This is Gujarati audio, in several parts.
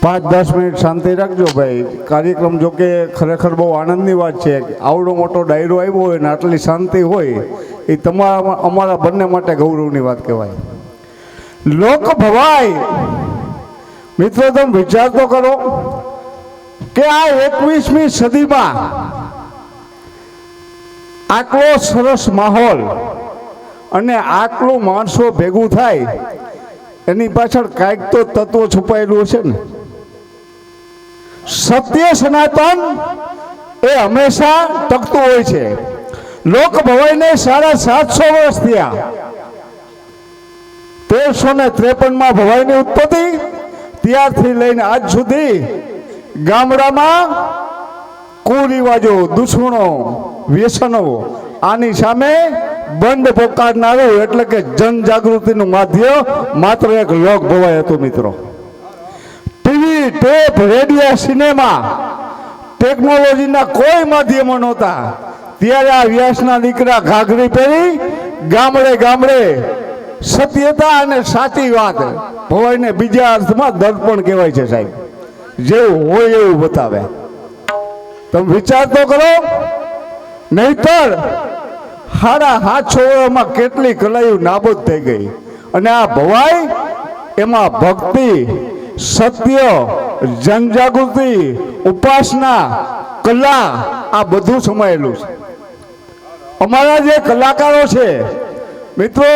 5-10 મિનિટ શાંતિ રાખજો ભાઈ. કાર્યક્રમ જો કે ખરેખર બહુ આનંદની વાત છે. આવડો મોટો ડાયરો આવ્યો હોય ને આટલી શાંતિ હોય એ તમારા અમારા બંને માટે ગૌરવની વાત કહેવાય. લોક ભવાય મિત્રો, તમે વિચાર તો કરો કે આ 21મી સદીમાં આટલો સરસ માહોલ અને આટલું માણસો ભેગું થાય એની પાછળ કાંઈક તો તત્વ છુપાયેલું છે ને. સત્ય સનાતન એ હંમેશા ટકતું હોય છે. લોક ભવાઈને 750 વર્ષ થયા. 1353 ભવાઈની ઉત્પત્તિ, ત્યારથી લઈને આજ સુધી ગામડામાં કુરિવાજો, દૂષણો, વ્યસનો આની સામે બંધ પોકારનારું એટલે કે જનજાગૃતિનું માધ્યમ માત્ર એક લોક ભવાઈ હતું મિત્રો. ટીવી, ટેપ, રેડિયો, સિનેમા, ટેકનોલોજીના કોઈ માધ્યમો નહોતા. ત્યારે આ વ્યાસના દીકરા ઘાઘરી પહેરી ગામડે ગામડે સત્યતા અને સાચી વાત ભવાઈને બીજા અર્થમાં દર્પણ કહેવાય છે સાહેબ. જેવું હોય એવું બતાવે. તમે વિચાર તો કરો, નહીતર 7.5 વર્ષમાં કેટલી કલાઓ નાબૂદ થઈ ગઈ. અને આ ભવાઈ એમાં ભક્તિ, સત્ય, જનજાગૃતિ, ઉપાસના, કલા આ બધું સમાયેલું છે. અમારા જે કલાકારો છે મિત્રો,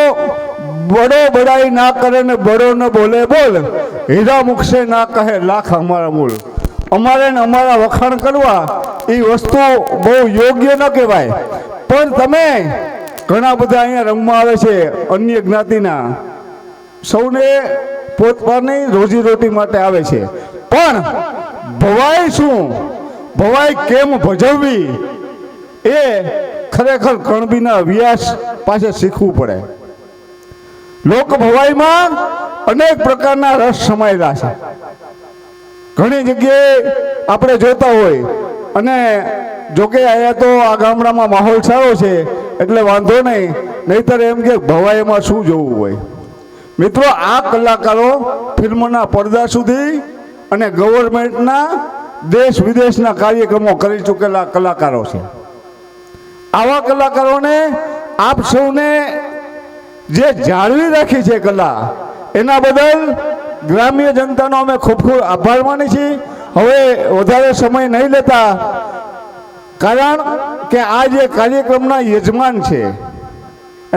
બડો બડાઈ ના કરે ને બડો ન બોલે બોલ, હીરા મુખશે ના કહે લાખ અમારા મૂળ. અમારે ને અમારા વખાણ કરવા એ વસ્તુ બહુ યોગ્ય ન કહેવાય. પણ તમે ઘણા બધા અહીંયા રમવા આવે છે અન્ય જ્ઞાતિના, સૌને પોતપોતાની રોજીરોટી માટે આવે છે. પણ ભવાઈ શું, ભવાઈ કેમ ભજવવી એ ખરેખર કણબીના વ્યાસ પાસે શીખવું પડે. લોક ભવાઈમાં અનેક પ્રકારના રસ સમાયેલા છે. ઘણી જગ્યાએ આપણે જોતા હોય. અને જોકે અહીંયા તો આ ગામડામાં માહોલ સારો છે એટલે વાંધો નહીં, નહીતર એમ કે ભવાઈમાં શું જોવું હોય. મિત્રો, આ કલાકારો ફિલ્મના પડદા સુધી અને ગવર્મેન્ટના દેશ વિદેશના કાર્યક્રમો કરી ચૂકેલા કલાકારો છે. આવા કલાકારોને આપ સૌને જે જાળવી રાખી છે કલા, એના બદલ ગ્રામ્ય જનતાનો અમે ખૂબ ખૂબ આભાર માની છીએ. હવે વધારે સમય નહીં લેતા, કારણ કે આ જે કાર્યક્રમના યજમાન છે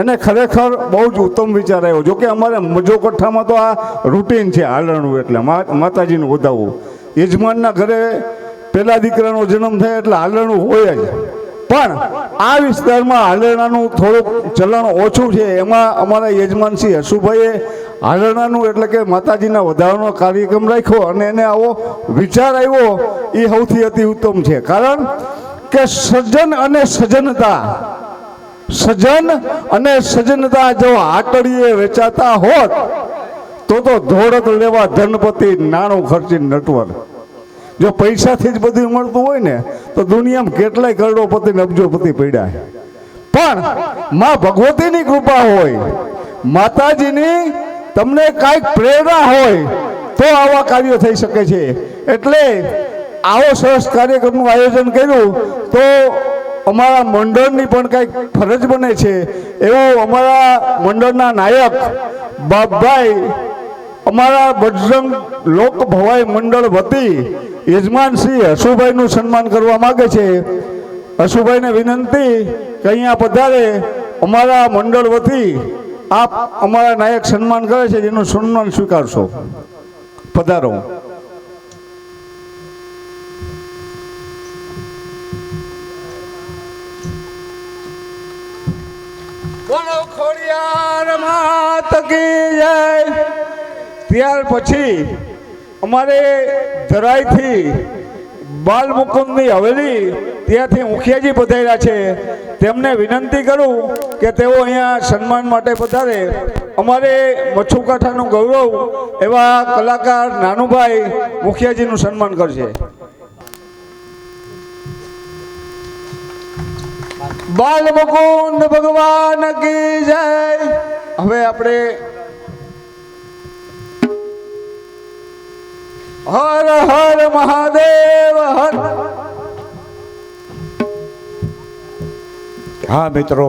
એને ખરેખર બહુ જ ઉત્તમ વિચાર આવ્યો. જોકે અમારે મજોકઠ્ઠામાં તો આ રૂટીન છે હાલરણું, એટલે માતાજીનું વધાવવું. યજમાનના ઘરે પહેલા દીકરાનો જન્મ થાય એટલે હાલરણું હોય જ. પણ આ વિસ્તારમાં હાલરણાનું થોડુંક ચલણ ઓછું છે. એમાં અમારા યજમાન શ્રી હસુભાઈએ હાલરણાનું એટલે કે માતાજીના વધારવાનો કાર્યક્રમ રાખ્યો અને એને આવો વિચાર આવ્યો એ સૌથી અતિ ઉત્તમ છે. કારણ કે સજન અને સજનતા જો આટડીએ વેચાતા હોત તો ધોળત લેવા ધનપતિ નાણું ખર્ચી નટવર. જો પૈસાથી જ બધું મળતું હોય ને તો દુનિયામાં કેટલાય કરોડોપતિ ને અબજોપતિ પડ્યા. પણ માં ભગવતીની કૃપા હોય, માતાજીની તમને કાંઈક પ્રેરણા હોય તો આવા કાર્યો થઈ શકે છે. એટલે આવો સરસ કાર્યક્રમનું આયોજન કર્યું તો અમારા મંડળની પણ કંઈક ફરજ બને છે. એવું અમારા મંડળના નાયક બાપભાઈ અમારા બજરંગ લોક ભવાઈ મંડળ વતી યજમાન શ્રી હસુભાઈનું સન્માન કરવા માગે છે. હસુભાઈને વિનંતી કે અહીંયા પધારે. અમારા મંડળ વતી આપ અમારા નાયક સન્માન કરે છે, જેનું સન્માન સ્વીકારશો. પધારો. બોલો ખોડિયાર માત કી જય. ત્યાર પછી અમારે ધરાઈથી બાલમુકુંદની હવેલી ત્યાંથી મુખિયાજી પધાર્યા છે. તેમને વિનંતી કરું કે તેઓ અહીંયા સન્માન માટે પધારે. અમારે મચ્છુકાંઠાનું ગૌરવ એવા કલાકાર નાનુભાઈ મુખિયાજીનું સન્માન કરશે. બાલમુકુંદ ભગવાન કી જય. હવે આપણે હર હર મહાદેવ હર. હા મિત્રો,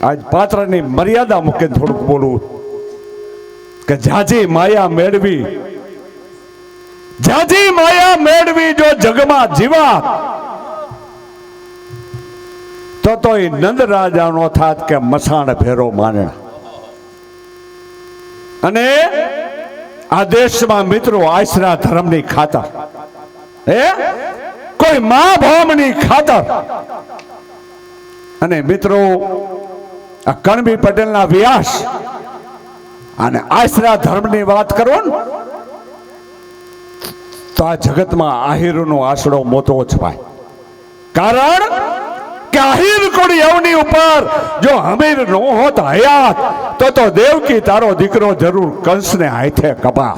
આજ પાત્રની મર્યાદા મૂકીને થોડુંક બોલવું કે જાજી માયા મેળવી જો જગમાં જીવા તો એ નંદ રાજાનો થાત કે મસાણ ફેરો માને. અને આ દેશમાં મિત્રો આશરા ધર્મની ખાતર કોઈ મા ભૌમની ખાતર અને મિત્રો આ કણબી પટેલના વ્યાસ અને આશરા ધર્મની વાત કરો ને તો આ જગતમાં આહિરનો આશરો મોટો જ ભાઈ. કારણ કે આહિર કોડી અવની ઉપર જો હમીર નો હોત હયાત તો દેવકી તારો દીકરો જરૂર કંસને હાથે કપા.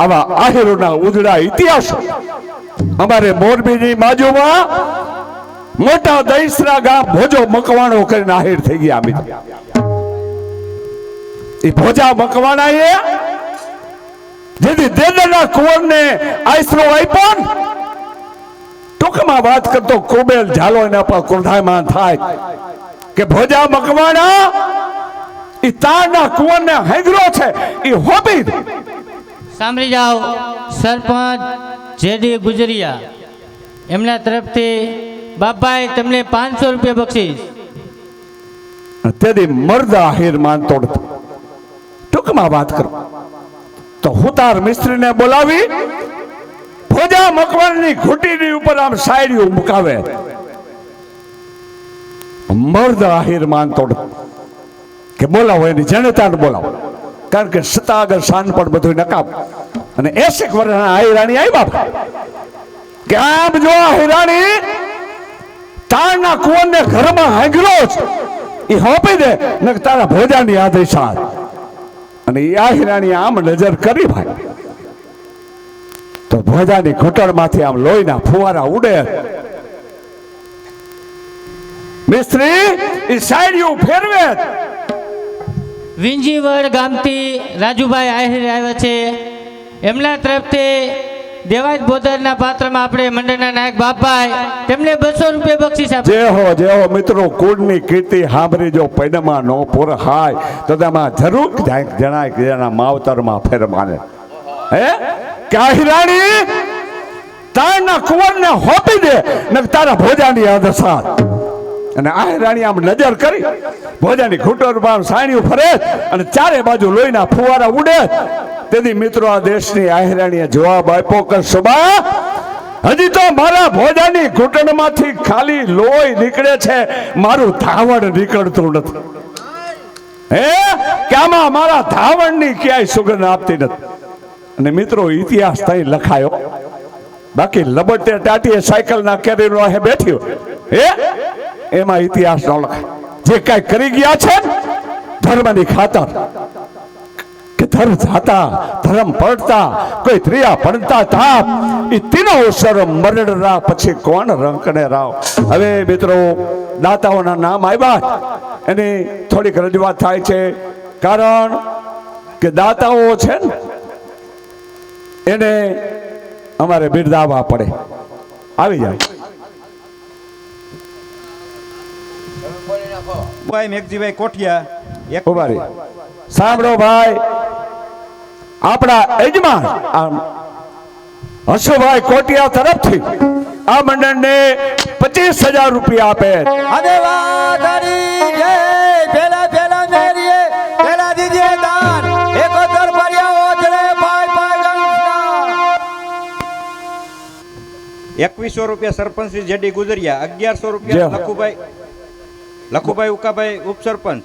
આવા આહિરોના ઉજળા ઇતિહાસ અમારે મોરબીની બાજુમાં મોટા દહીસરા ગામ ભોજો મકવાણો કરીને આહિર થઈ ગયા. મિત્રો એ ભોજા મકવાણા એ જેથી દેદરના કુંવરને આશરો આપ્યો ને, ટૂંકમાં વાત કરતો કુબેલ ઝાલો એના પર ક્રોધાયમાન થાય કે ભોજા મકવાણા એ તારના કુંવરને હેગરો છે એ હોબી. સાંભળી જાઓ, સરપંચ જેડી ગુજરિયા એમના તરફથી બાપાએ તમને 500 રૂપિયા બક્ષીસ. તેથી મર્દ આહિર માનતો નથી. ટૂંકમાં વાત કરો તો હુતાર મિસ્ત્રીને બોલાવી ભોજા મકવાણની ઘૂંટીની ઉપર આમ સાયડીઓ મુકાવે. મર્દ આહિર માનતો કે બોલાવો એની જનતાને બોલાવો. કારણ કે સતાગર શાન પણ બધું નકામ. અને 80 વર્ષના આહિરાણી આવ્યા કે આમ જો આહિરાણી તારના કુંવરને ઘરમાં હાંગલો છે એ હોપી દે ને તારા ભોજાની આદેશ આવે. અને એ આહિરાણી આમ નજર કરી ભાઈ તો ભોજાની ઘૂંટણમાંથી આમ લોહીના ફુવારા ઉડે. મિસ્ત્રી એ સાયડીઓ ફેરવે. વિંજીવડ ગામથી રાજુભાઈ આહિર આવ્યા છે. એમના તરફથી દેવાજ બોદરના પાત્રમાં આપણે મંડળના નાયક બાપાએ તેમને 200 રૂપિયા બક્ષીસ આપ્યા. જે હો મિત્રો કુળની કીર્તિ સાંભળી જો પૈડામાં નો પૂર હાય તો તેમાં જરૂર જણાય કે એના માવતરમાં ફેર માને. કે આહિરાણી તારના કુંવરને હોપી દે ને તારા ભોજાની આદશા. અને આહિરાણી આમ નજર કરી ભોજાની ઘૂંટણમાં સાણીઓ ફરે અને ચારે બાજુ લોહીના ફુવારા ઉડે. તેથી મિત્રો આ દેશની આહિરાણીએ જવાબ આપ્યો કે સુબા હજી તો મારા ભોજાની ઘૂંટણમાંથી ખાલી લોહી નીકળે છે, મારું ધાવણ નીકળતું નથી. કે આમાં મારા ધાવણની ક્યાંય સુગંધ આપતી નથી. અને મિત્રો ઇતિહાસ થઈ લખાયો. બાકી લબડતે ટાટીએ સાયકલ ના કેરીનો હે બેઠ્યો એમાં ઇતિહાસ ન લખાય. જે કઈ કરી ગયા છે ધર્મની ખાતર કે ધર્મ જાતા ધર્મ પડતા કોઈ ત્રિયા પડતા તાપ એ તીનો અવસર મરણ રા પછી કોણ રંકને રાવ. હવે મિત્રો દાતાઓના નામ આવ્યા એની થોડીક રજૂઆત થાય છે. કારણ કે દાતાઓ છે ને એને અમારે બિરદાવવા પડે. આવી જાય ભાઈ મેઘજીભાઈ કોઠિયા એક ઉભારી સાંભળો ભાઈ. આપણા યજમાન હસુભાઈ કોટિયા તરફથી આ મંડળને 25,000 રૂપિયા આપે. અને વાદળી જય પેલા પેલા મેરીએ પેલા દીજે દાન 71 ભર્યા ઓજળે ભાઈ ભાઈ ગણના 2100 રૂપિયા સરપંચ શ્રી જેડી ગુજરિયા. 1100 રૂપિયા લખુભાઈ ઉકાભાઈ ઉપસરપંચ.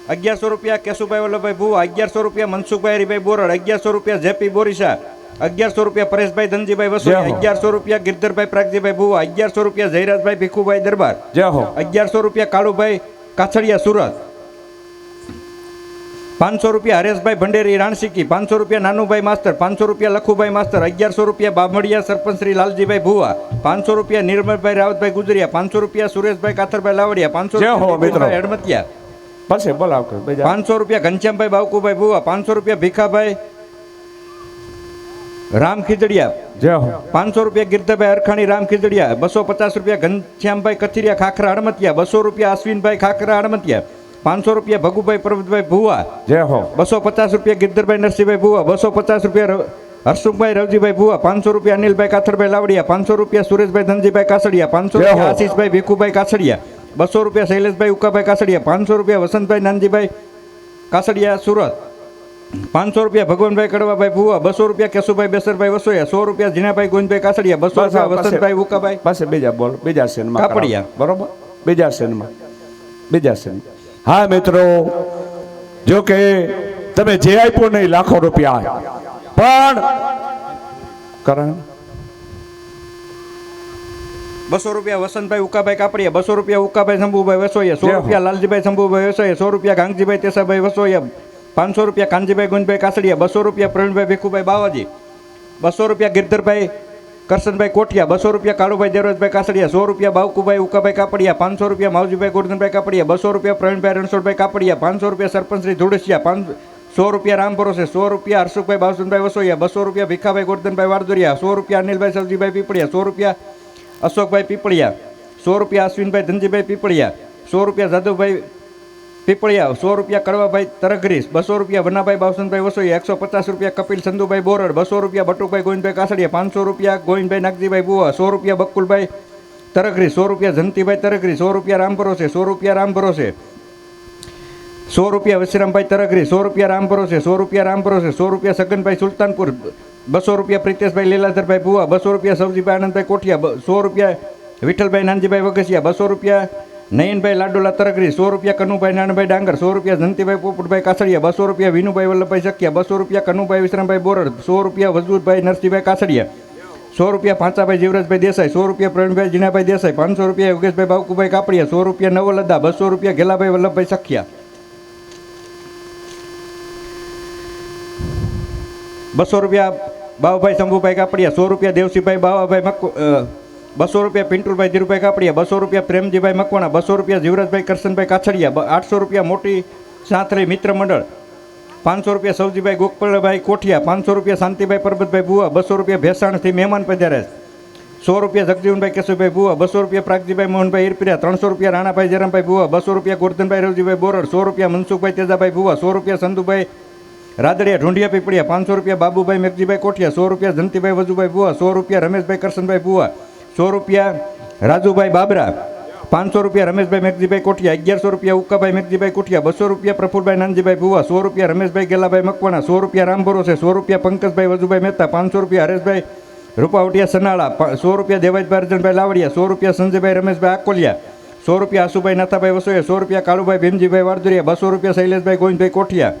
1100 રૂપિયા કેશુભાઈ વલ્લભભાઈ ભુવા. 1100 રૂપિયા મનસુખભાઈ હરિભાઈ બોરડ. 1100 રૂપિયા જેપી બોરીસા. 1100 રૂપિયા પરેશભાઈ ધનજીભાઈ વસોયા. 1100 રૂપિયા ગિરધરભાઈ પ્રાગજીભાઈ ભુવા. 1100 રૂપિયા જયરાજભાઈ ભીખુભાઈ દરબાર. 1100 રૂપિયા કાળુભાઈ કાછડિયા સુરત. 500 રૂપિયા હરેશભાઈ ભંડેરી રાણસીકી. 500 રૂપિયા નાનુભાઈ માસ્તર. 500 રૂપિયા લખુભાઈ માસ્તર. 1100 રૂપિયા બામડિયા સરપંચ શ્રી લાલજીભાઈ ભુવા. 500 રૂપિયા નિર્મલભાઈ રાવતભાઈ ગુજરિયા. 500 રૂપિયા સુરેશભાઈ કાથરભાઈ લાવડિયા. 500 રૂપિયા હેડમતિયા. પછી બોલાવ 500 રૂપિયા ઘનશ્યામભાઈ બાવકુભાઈ ભુવા. 500 રૂપિયા ભીખાભાઈ રામ ખીજડીયા જય હો 500 રૂપિયા ગિરધરભાઈ અરખાણી રામ ખીજડીયા 250 રૂપિયા ઘનશ્યામભાઈ કથિરિયા ખાખરા હડમતિયા 200 રૂપિયા અશ્વિનભાઈ ખાખરા હડમતિયા 500 રૂપિયા ભગુભાઈ પરબતભાઈ ભુવા જય હો 250 રૂપિયા ગિરધરભાઈ નરસિંહભાઈ ભુવા 250 રૂપિયા હર્ષુભાઈ રવજીભાઈ ભુવા 500 રૂપિયા અનિલભાઈ કાથરભાઈ લાવડિયા 500 રૂપિયા સુરેશભાઈ ધનજીભાઈ કાસડિયા 500 રૂપિયા આશીષભાઈ ભીખુભાઈ કાસડિયા 200 રૂપિયા શૈલેષભાઈ ઉકાભાઈ કાસડિયા 500 રૂપિયા વસંતભાઈ નાનજીભાઈ કાસડિયા સુરત 500 રૂપિયા ભગવાનભાઈ કડવાભાઈ ભુવા 200 રૂપિયા કેશુભાઈ બેસરભાઈ વસોયા 100 રૂપિયા જીનાભાઈ ગોવિંદભાઈ કાસડિયા 200 રૂપિયા વસંતભાઈ ઉકાભાઈ પાસે બીજા બોલ બીજા શેનમાં કાપડિયા. બરોબર બીજા શેનમાં હા મિત્રો જો કે તમે જે આપ્યું નહીં લાખો રૂપિયા પણ કરણ 200 રૂપિયા વસંતભાઈ ઉકાભાઈ કાપડિયા 200 રૂપિયા ઉકાભાઈ શંભુભાઈ વસોયા 100 રૂપિયા લાલજીભાઈ શંભુભાઈ વસોયા 100 રૂપિયા ગાંગજીભાઈ તેસાભાઈ વસોયા 500 રૂપિયા કાનજીભાઈ ગોવિંદભાઈ કાસડિયા 200 રૂપિયા પ્રવીણભાઈ ભીખુભાઈ બાવાજી 200 રૂપિયા ગિરધરભાઈ કરશનભાઈ કોઠિયા 200 રૂપિયા કાળુભાઈ દેવરાજભાઈ કાસડિયા 100 રૂપિયા બાવકુભાઈ ઉકાભાઈ કાપડિયા 500 રૂપિયા માવજીભાઈ ગોરધનભાઈ કાપડિયા 200 રૂપિયા પ્રવીણભાઈ રણછોડભાઈ કાપડિયા 500 રૂપિયા સરપંચ શ્રી ધુડસિયા 100 રૂપિયા રામ ભરોસે 100 રૂપિયા હર્ષુભાઈ બાવસુભાઈ વસોયા 200 રૂપિયા ભીખાભાઈ ગોરધનભાઈ વારદોરિયા 100 રૂપિયા અનિલભાઈ સવજીભાઈ પીપળિયા 100 રૂપિયા અશોકભાઈ પીપળિયા 100 રૂપિયા અશ્વિનભાઈ ધનજીભાઈ પીપળિયા 100 રૂપિયા જાદવભાઈ પીપળિયા 100 રૂપિયા કડવાભાઈ તરઘરીસ 200 રૂપિયા વનાભાઈ બાવસનભાઈ વસોયા 150 રૂપિયા કપિલ સંધુભાઈ બોરડ 200 રૂપિયા બટુભાઈ ગોવિંદભાઈ કાસડિયા 500 રૂપિયા ગોવિંદભાઈ નાગજીભાઈ બુવા 100 રૂપિયા બકુલભાઈ તરઘરીસ 100 રૂપિયા જંતીભાઈ તરઘરીસ 100 રૂપિયા રામ ભરોસે 100 રૂપિયા રામ ભરોસે 100 રૂપિયા વશીરામભાઈ તરઘરીસ 100 રૂપિયા રામ ભરોસે 100 રૂપિયા રામ ભરોસે 100 રૂપિયા સગનભાઈ સુલતાનપુર 200 રૂપિયા પ્રિતેશભાઈ લીલાધરભાઈ બુવા 200 રૂપિયા સવજીભાઈ આનંદભાઈ કોઠિયા 100 રૂપિયા વિઠ્ઠલભાઈ નાનજીભાઈ વગસિયા 200 રૂપિયા નયનભાઈ લાડોલા તરગરી 100 રૂપિયા કનુભાઈ નાનભાઈ ડાંગર 100 રૂપિયા જંતીભાઈ પોપટભાઈ કાસડિયા 200 રૂપિયા વિનુભાઈ વલ્લભભાઈ સખિયા 200 રૂપિયા કનુભાઈ વિશ્રામભાઈ બોરડ 100 રૂપિયા વજુરભાઈ નરસિંહભાઈ કાસડિયા 100 રૂપિયા પાંચાભાઈ જીવરાજભાઈ દેસાઈ 100 રૂપિયા પ્રવીણભાઈ જીનાભાઈ દેસાઈ 500 રૂપિયા યોગેશભાઈ બાવકુભાઈ કાપડિયા 100 રૂપિયા નવલદ્દા 200 રૂપિયા ગેલાભાઈ વલ્લભભાઈ સખિયા 200 રૂપિયા બાવભાઈ શંભુભાઈ કાપડિયા 100 રૂપિયા દેવસીભાઈ બાવાભાઈ 200 રૂપિયા પિન્ટુભાઈ ધીરુભાઈ કાપડિયા 200 રૂપિયા પ્રેમજીભાઈ મકવાણા 200 રૂપિયા જીવરાજભાઈ કરશનભાઈ કાછડિયા 800 રૂપિયા મોટી સાંથરી મિત્ર મંડળ 500 રૂપિયા સવજીભાઈ ગોકપળભાઈ કોઠિયા 500 રૂપિયા શાંતિભાઈ પરબતભાઈ બુવા 200 રૂપિયા ભેસાણથી મહેમાન પધાર્યા 100 રૂપિયા જગજીવનભાઈ કેશુભાઈ બુવા 200 રૂપિયા પ્રાગજીભાઈ મોહનભાઈ ઈરપિયા 300 રૂપિયા રાણાભાઈ જયરામભાઈ બુવા 200 રૂપિયા ગોરધનભાઈ રવજીભાઈ બોરડ 100 રૂપિયા મનસુખભાઈ તેજાભાઈ બુવા 100 રૂપિયા સંધુભાઈ રાદડિયા ઢુંઢિયા પીપળિયા 500 રૂપિયા બાબુભાઈ મેઘજીભાઈ કોઠિયા 100 રૂપિયા જંતીભાઈ વજુભાઈ બુવા 100 રૂપિયા રમેશભાઈ કરશનભાઈ બુવા 100 રૂપિયા રાજુભાઈ બાબરા 500 રૂપિયા રમેશભાઈ મેઘજીભાઈ કોઠિયા 1100 રૂપિયા ઉકાભાઈ મેઘજીભાઈ કોઠિયા 200 રૂપિયા પ્રફુલભાઈ નાનજીભાઈ ભુવા 100 રૂપિયા રમેશભાઈ ગેલાભાઈ મકવાણા 100 રૂપિયા રામ ભરોસે 100 રૂપિયા પંકજભાઈ વજુભાઈ મહેતા 500 રૂપિયા હરેશભાઈ રૂપાવટિયા સનાળા 100 રૂપિયા દેવાજભાઈ અર્જનભાઈ લાવડિયા 100 રૂપિયા સંજયભાઈ રમેશભાઈ આકોલિયા 100 રૂપિયા આશુભાઈ નાથાભાઈ વસોયા 100 રૂપિયા કાળુભાઈ ભીમજીભાઈ વારદુરિયા 200 રૂપિયા શૈલેષભાઈ ગોવિંદભાઈ કોઠિયા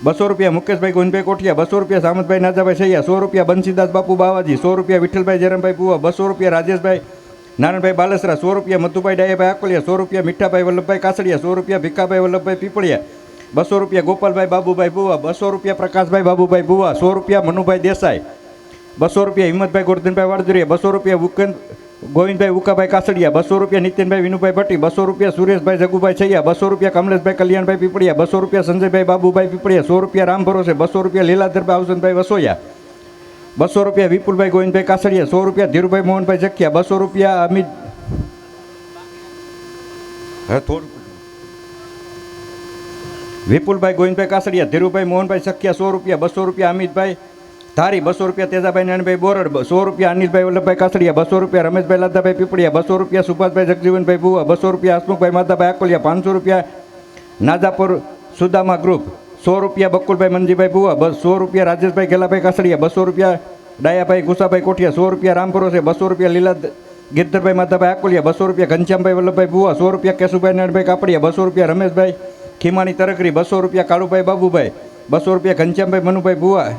200 રૂપિયા મુકેશભાઈ ગોવિંદભાઈ કોઠિયા 200 રૂપિયા સામંતભાઈ નાજાભાઈ સૈયા 100 રૂપિયા બંસીદાસ બાપુ બાવાજી 100 રૂપિયા વિઠ્ઠલભાઈ જયરામભાઈ બુવા 200 રૂપિયા રાજેશભાઈ નારાયણભાઈ બાલેસરા 100 રૂપિયા મધુભાઈ ડાયાભાઈ આકોલિયા 100 રૂપિયા મીઠાભાઈ વલ્લભભાઈ કાસડિયા 100 રૂપિયા ભીખાભાઈ વલ્લભભાઈ પીપળિયા 200 રૂપિયા ગોપાલભાઈ બાબુભાઈ બુવા 200 રૂપિયા પ્રકાશભાઈ બાબુભાઈ બુવા 100 રૂપિયા મનુભાઈ દેસાઈ 200 રૂપિયા હિંમતભાઈ ગોરધનભાઈ વાડદુરિયા 200 રૂપિયા ગોવિંદભાઈ ઉકાભાઈ કાસડિયા 200 રૂપિયા નીતિનભાઈ વિનુભાઈ ભટ્ટી 200 રૂપિયા સુરેશભાઈ જગુભાઈ છૈયા 200 રૂપિયા કમલેશભાઈ કલ્યાણભાઈ પીપળિયા 200 રૂપિયા સંજયભાઈ બાબુભાઈ પીપળિયા 100 રૂપિયા રામ ભરોસે 200 રૂપિયા લીલાધરભાઈ આવસનભાઈ વસોયા 200 રૂપિયા વિપુલભાઈ ગોવિંદભાઈ કાસડિયા 100 રૂપિયા ધીરુભાઈ મોહનભાઈ જખિયા 200 રૂપિયા અમિત વિપુલભાઈ ગોવિંદભાઈ કાસડિયા ધીરુભાઈ મોહનભાઈ સખિયા 100 રૂપિયા 200 રૂપિયા અમિતભાઈ ધારી 200 રૂપિયા તેજાભાઈ નાનભાઈ બોરડ 100 રૂપિયા અનિલભાઈ વલ્લભભાઈ કાસડિયા 200 રૂપિયા રમેશભાઈ લાદાભાઈ પીપળિયા 200 રૂપિયા સુભાષભાઈ જગજીવનભાઈ બુવા 200 રૂપિયા હસમુખભાઈ માધાભાઈ આકોલિયા 500 રૂપિયા નાજાપુર સુદામા ગ્રુપ 100 રૂપિયા બકુલભાઈ મનજીભાઈ બુવા 100 રૂપિયા રાજેશભાઈ ગેલાભાઈ કાસડિયા 200 રૂપિયા ડાયાભાઈ ગુસાભાઈ કોઠિયા 100 રૂપિયા રામ ભરોસે 200 રૂપિયા લીલા ગિરધરભાઈ માધાભાઈ આકોલિયા 200 રૂપિયા ઘનશ્યામભાઈ વલ્લભભાઈ બુવા 100 રૂપિયા કેશુભાઈ નારાયણભાઈ કાપડિયા 200 રૂપિયા રમેશભાઈ ખીમાણી તરકરી 200 રૂપિયા કાળુભાઈ બાબુભાઈ 200 રૂપિયા ઘનશ્યામભાઈ મનુભાઈ બુવા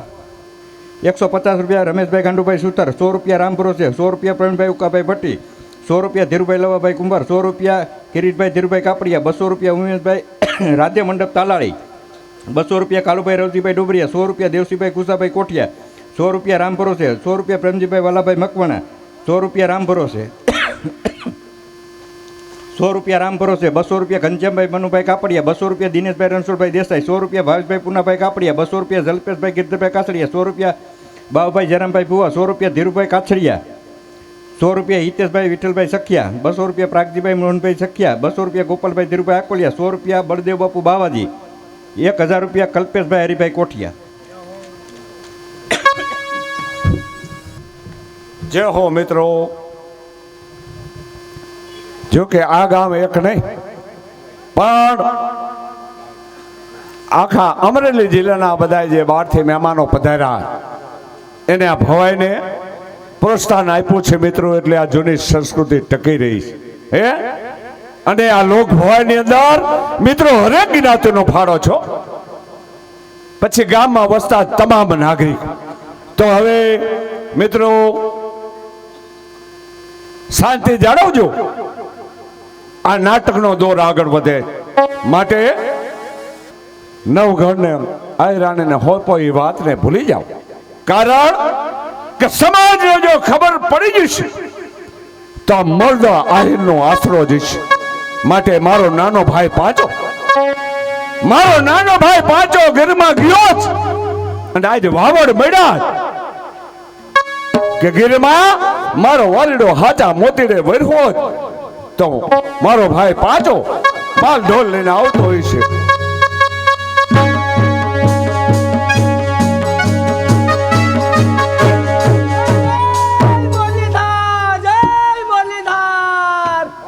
150 રૂપિયા રમેશભાઈ ગાંડુભાઈ સુતર 100 રૂપિયા રામ ભરોસે 100 રૂપિયા પ્રવીણભાઈ ઉકાભાઈ ભટ્ટી 100 રૂપિયા ધીરુભાઈ લવાભાઈ કુંભાર 100 રૂપિયા કિરીટભાઈ ધીરુભાઈ કાપડિયા 200 રૂપિયા ઉમેશભાઈ રાધે મંડપ તાલાળી 200 રૂપિયા કાલુભાઈ રવજીભાઈ ડુબરિયા 100 રૂપિયા દેવસીભાઈ કુસાભાઈ કોઠિયા 100 રૂપિયા રામ ભરોસે 100 રૂપિયા પ્રેમજીભાઈ વાલાભાઈ મકવાણા 100 રૂપિયા રામ ભરોસે 100 રૂપિયા રામ ભરોસે 200 રૂપિયા ઘનશ્યામભાઈ મનુભાઈ કાપડિયા 200 રૂપિયા દિનેશભાઈ રણછોડભાઈ દેસાઈ 100 રૂપિયા ભાવેશભાઈ પુનાભાઈ કાપડિયા 200 રૂપિયા જલ્પેશભાઈ ગિરધરભાઈ કાસડિયા 100 રૂપિયા બાબુભાઈ જયરામભાઈ ભુવા 100 રૂપિયા ધીરુભાઈ કાછડિયા, 100 રૂપિયા હિતેશભાઈ વિઠ્ઠલભાઈ સખિયા, 200 રૂપિયા પ્રાગજીભાઈ મોહનભાઈ સખિયા, 200 રૂપિયા ગોપાલભાઈ ધીરુભાઈ આકોલિયા, 100 રૂપિયા બળદેવ બાપુ બાવાજી, 1000 રૂપિયા કલ્પેશભાઈ હરિભાઈ કોઠિયા. જય હો મિત્રો. જો કે આ ગામ એક નહીં પણ આખા અમરેલી જિલ્લાના બધા જે બહારથી મહેમાનો પધાર્યા એને આ ભવાઈને પ્રોત્સાહન આપ્યું છે મિત્રો, એટલે આ જૂની સંસ્કૃતિ ટકી રહી છે હે. અને આ લોક ભવાઈની અંદર મિત્રો હરેક જ્ઞાતિનો ફાળો છો, પછી ગામમાં વસતા તમામ નાગરિક. તો હવે મિત્રો શાંતિ જાળવજો, આ નાટકનો દોર આગળ વધે માટે નવઘણને આયરાને ને હોપો એ વાતને ભૂલી જાઓ, કારણ કે સમાજને જો ખબર પડી જશે તો આ મર્દ આહિરનો આશરો જશે. માટે મારો નાનો ભાઈ પાંચો ઘરમાં ગયો જ અને આજે વાવડ મળ્યા કે ગીરમાં મારો વાલીડો હાચા મોતીડે વર્યો તો મારો ભાઈ પાંચો માલ ઢોલ લઈને આવતો હોય છે.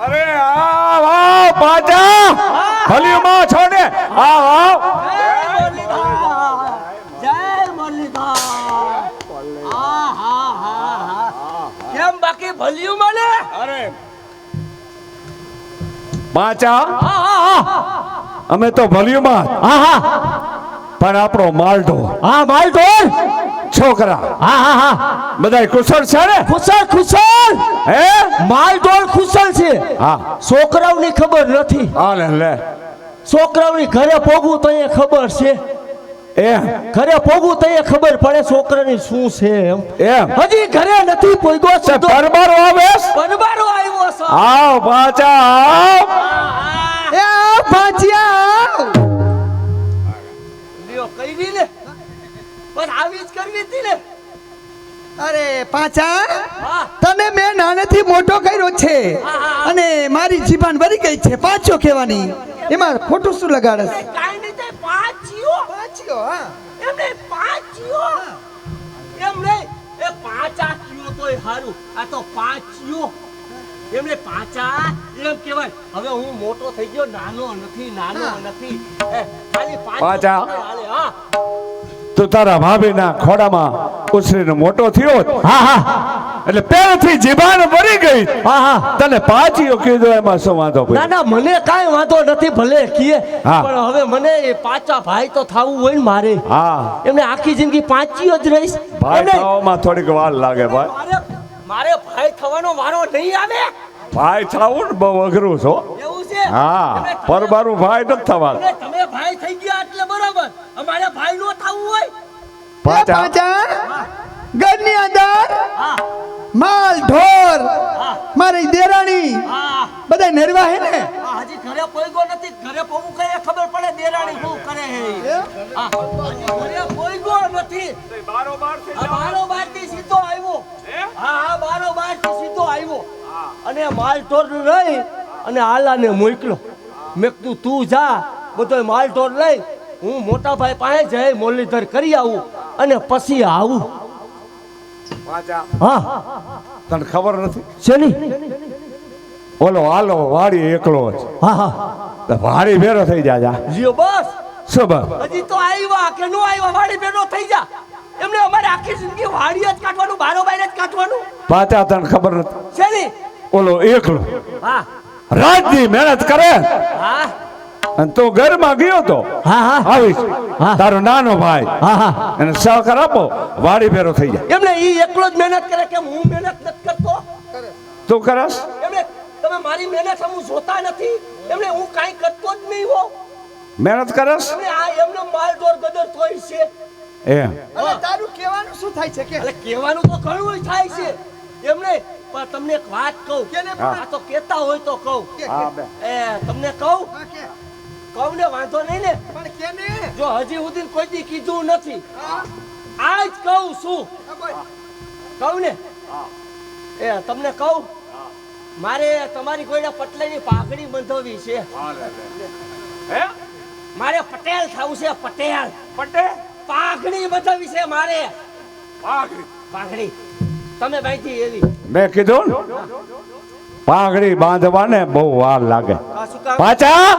અરે આવ આવ પાંચા ભલીમાં છોડે આવ આવ. કેમ બાકી ભલ્યું મને? અરે પાંચા અમે તો ભલીમાં પણ આપણો માલઢો છોકરા બધા કુશળ છે ને? ખુશલ હે માલઢોર ખુશલ છે. હા છોકરાઓની ખબર નથી. હાલે લે છોકરાઓની ઘરે પોગવું તો એ ખબર છે. એમ ઘરે પોગવું તો એ ખબર પડે છોકરાની શું છે એમ. એમ હજી ઘરે નથી પોગ્યો છે. પરબારો આવે પરબારો આવ્યો છે. આવ પાંચા આવ. એ ભાંજિયા લ્યો કરી લે બસ આવી જ કરવી હતી ને. અરે પાછા હા તને મેં નાનેથી મોટો કર્યો છે અને મારી જીભાન વરી ગઈ છે પાછો કહેવાની. એમાં ખોટું શું લગાડસ? કાઈ નહીં તે પાછીઓ પાછો હા એમને પાછીઓ એમ નહીં એ પાચા કયો તોય હારું આ તો પાછીઓ એમને પાચા એમ કહેવાય. હવે હું મોટો થઈ ગયો નાનો નથી ખાલી પાચા. હાલે હા તું તારા ભાભીના ખોડામાં ઉછરીને મોટો થયો એટલે પહેલેથી જીભાન વરી ગઈ. તને પાછીઓ કીધું એમાં શું વાંધો ના પડ્યો? ના મને કાંઈ વાંધો નથી ભલે કીએ હા. પણ હવે મને એ પાચા ભાઈ તો થાવું હોય ને મારે. હા એમને આખી જિંદગી પાચીઓ જ રહીશ. ભાઈ એમને- થવામાં થોડીક વાર લાગે ભાઈ. મારે ભાઈ થવાનો વારો નહીં આવે ભાઈ થવું ને બહુ અઘરું છો. એવું છે. હા તમે- પરબારું ભાઈ નથી થવાનું. અને તમે ભાઈ થઈ ગયા એટલે બરોબર અમારે ભાઈ નો થવું હોય પાછા પાછા ઘરની અંદર હા માલ ઢોર હા મારી દેરાણી હા બધા નરવા હે ને? હજી ઘરે પોઈગો નથી. ઘરે પોવું કઈ ખબર પડે દેરાણી શું કરે હે. હા, હજી ઘરે પોઈગો નથી. આ બારોબાર થી સીધો આવ્યો. હા બારોબાર થી સીધો આવ્યો અને માલ ઢોર લઈ અને આલાને મોકલો. મેં કીધું તું જા બધો માલ ઢોર લઈ હું મોટા ભાઈ પાસે જઈ મુરલીધર કરી આવું અને પછી આવું. હા તને ખબર નથી શેની? ઓલો હાલો વાડી એકલો જ હા હા તો વાડી ભેરો થઈ જા લ્યો બસ શું બસ? હજી તો આવ્યા કે નો આવ્યા વાડી ભેગો થઈ જા. એમને અમારે આખી જિંદગી વાડી જ કાઢવાનું બારોબાર જ કાઢવાનું પાછા તને ખબર નથી છે ને. ઓલો એકલો હા રાતની મહેનત કરે હા અને તું ઘરમાં ગયો તો હા હા આવીશ હા. તારો નાનો ભાઈ હા હા એને સહકાર આપો વાડી ભેરો થઈ જાય. એમને ઈ એકલો જ મહેનત કરે કે હું મહેનત નથી કરતો. તું કરસ એમને તમે મારી મહેનત હું જોતા નથી. એમને હું કાંઈ કરતો જ નહીં હો. મહેનત કરસ એમને આ એમનો માલ ઢોર ગદર તોય છે. એમ અને તારું કહેવાનું શું થાય છે કે એટલે કહેવાનું તો ઘણું થાય છે એમને. પણ તમને એક વાત કહું કેને હા. આ તો કહેતા હોય તો કહું. હા બે એ તમને કહું હા, કે? કહું ને વાંધો નહીં ને. પણ કેને? જો હજી સુધી કોઈ દી કીધું નથી આજ કહું છું કહું ને એ તમને કહું મારે તમારી કોઈને પટલાની પાઘડી બંધાવવી છે મારે પટેલ થવું છે પટેલ પાઘડી બંધાવવી છે મારે પાઘડી તમે બાંધી એવી મેં કીધું ને, પાઘડી બાંધવાને બહુ વાર લાગે, આ શું કામ પાછા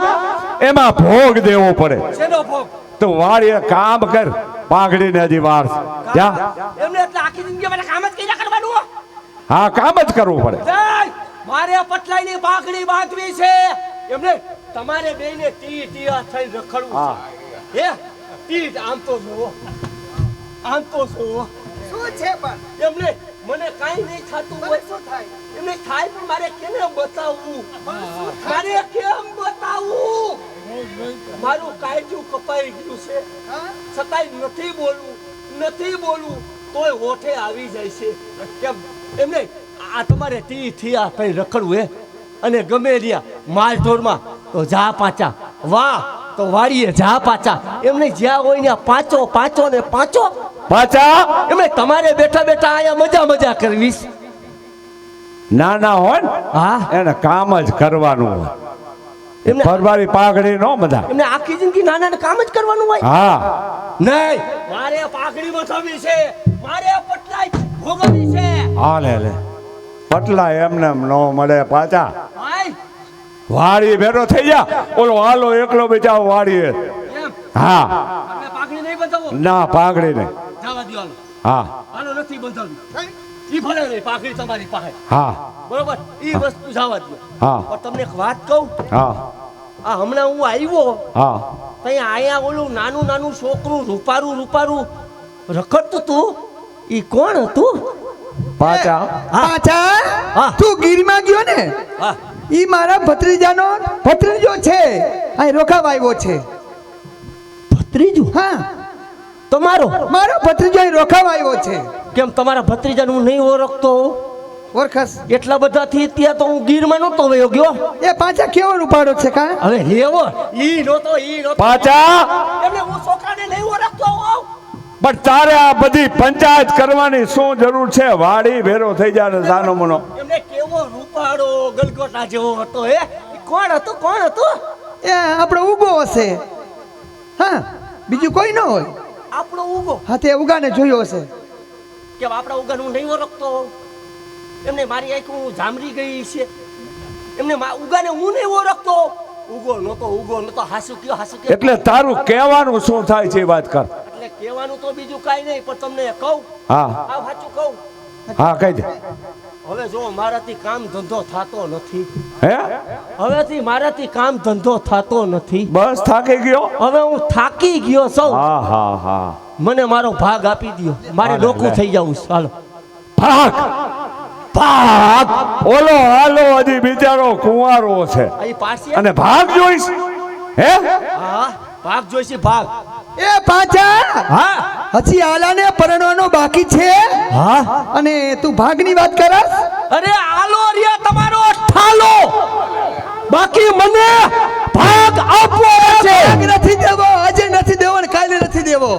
એમાં ભોગ દેવો પડે. શેનો ભોગ તો વાળીએ કામ કર, પાઘડીને હજી વાર છે. જા. એમને એટલે આખી જિંદગી મારે કામ જ કર્યા કરવાનું હા, કામ જ કરવું પડે. જાય. મારે પટલાઈની પાઘડી બાંધવી છે એમને તમારે બેને ટી થઈ રખડવું છે હે ટી આમ તો જુઓ શું છે પણ એમને મને કાઈ નહીં થતું હોય શું થાય એમને થાય પણ મારે કેને બતાવવું મારે કેમ બતાવવું મારું કાયજું કપાઈ ગયું છે છતાંય નથી બોલવું તોય હોઠે આવી જાય છે કેમ એમને આ તમારે ટી થયા થઈ રખડવું હે અને ગમે રહ્યા માલ ઢોરમાં તો જા પાછા વાહ તો વાળીએ જા પાછા એમને જ્યાં હોય ને પાંચો ને પાંચો પાછા એમને તમારે બેઠા બેઠા અહીંયા મજા કરવીશ નાના હોય ને હા એને કામ જ કરવાનું હોય. એમને પરવારી પાઘડી નો બધા. એમને આખી જિંદગી નાના કામ જ કરવાનું હોય હા, નહીં મારે પાઘડી બતાવવી છે મારે પટલાઈ ભોગવવી છે હાલે લે. પટલા એમને એમ નો મળે પાછા. ભાઈ વાડી ભેરો થઈ જા, ઓલો હાલો એકલો બચાવ વાડીએ. એમ હા, આપણે પાઘડી નહીં બંધાવો ના પાઘડી નહીં. જવા દો હાલો હા હાલો નથી બંધાવી ઈ ભલે નહીં પાઘડી તમારી પાસે હા બરોબર ઈ વસ્તુ જવા દો હા પણ તમને એક વાત કહું હા આ હમણાં હું આવ્યો હા. ત્યાં આયા ઓલું નાનું છોકરું રૂપારું રખડતું તું ઈ કોણ હતું પાછા પાછા હા. તું ગીરમાં ગયો ને હા ઈ મારા ભત્રીજાનો ભત્રીજો છે આ રોકાવા આવ્યો છે ભત્રીજું હા તમારો મારો ભત્રીજો અહીં રોકાવા આવ્યો છે કેમ તમારા ભત્રીજાને હું નહીં ઓળખતો ઓળખસ એટલા બધાથી ત્યાં તો હું ગીરમાં નહોતો વયો ગયો એ પાછા કેવો રૂપાડો છે કા હવે લેવો ઈ નહોતો પાછા એટલે હું છોકરાને નહીં ઓળખતો હોઉં પણ તારે આ બધી પંચાયત કરવાની શું જરૂર છે? વાડી ભેરો થઈ જાય ને સાનો મનો. એમને કેવો રૂપાળો ગલગોટા જેવો હતો હે ઈ કોણ હતું એ આપણો ઉગો હશે હા બીજું કોઈ ન હોય આપણો ઉગો હા તે ઉગાને જોયો હશે કે આપણા ઉગાને હું નહીં ઓળખતો હોઉં એમને મારી આંખ હું જામરી ગઈ છે એમને ઉગાને હું નહીં ઓળખતો ઉગો નતો હાસુ કયો એટલે તારું કહેવાનું શું થાય છે એ વાત કર. એટલે કહેવાનું તો બીજું કાઈ નહીં પણ તમને કહું હા આ સાચું કહું હા કહી દે. હવે જો મારાથી કામ ધંધો થતો નથી હે હવેથી મારાથી કામ ધંધો થતો નથી બસ થાકી ગયો. હવે હું થાકી ગયો છું હા હા હા. મને મારો ભાગ આપી દ્યો મારે હાલે, ડોકું લે. થઈ જવું છે. હાલો ભાગ ભાગ. ઓલો હાલો હજી બિચારો કુંવારો છે અહીં પાછી અને ભાગ જોઈશ. હે હા ભાગ જોઈશે ભાગ એ પાછા હા હજી આલાને પરણવાનો બાકી છે હા અને તું ભાગની વાત કરસ અરે આલો રિયા તમારો ઠાલો બાકી મને ભાગ આપવો છે ભાગ નથી દેવો આજે નથી દેવો ને કાલે નથી દેવો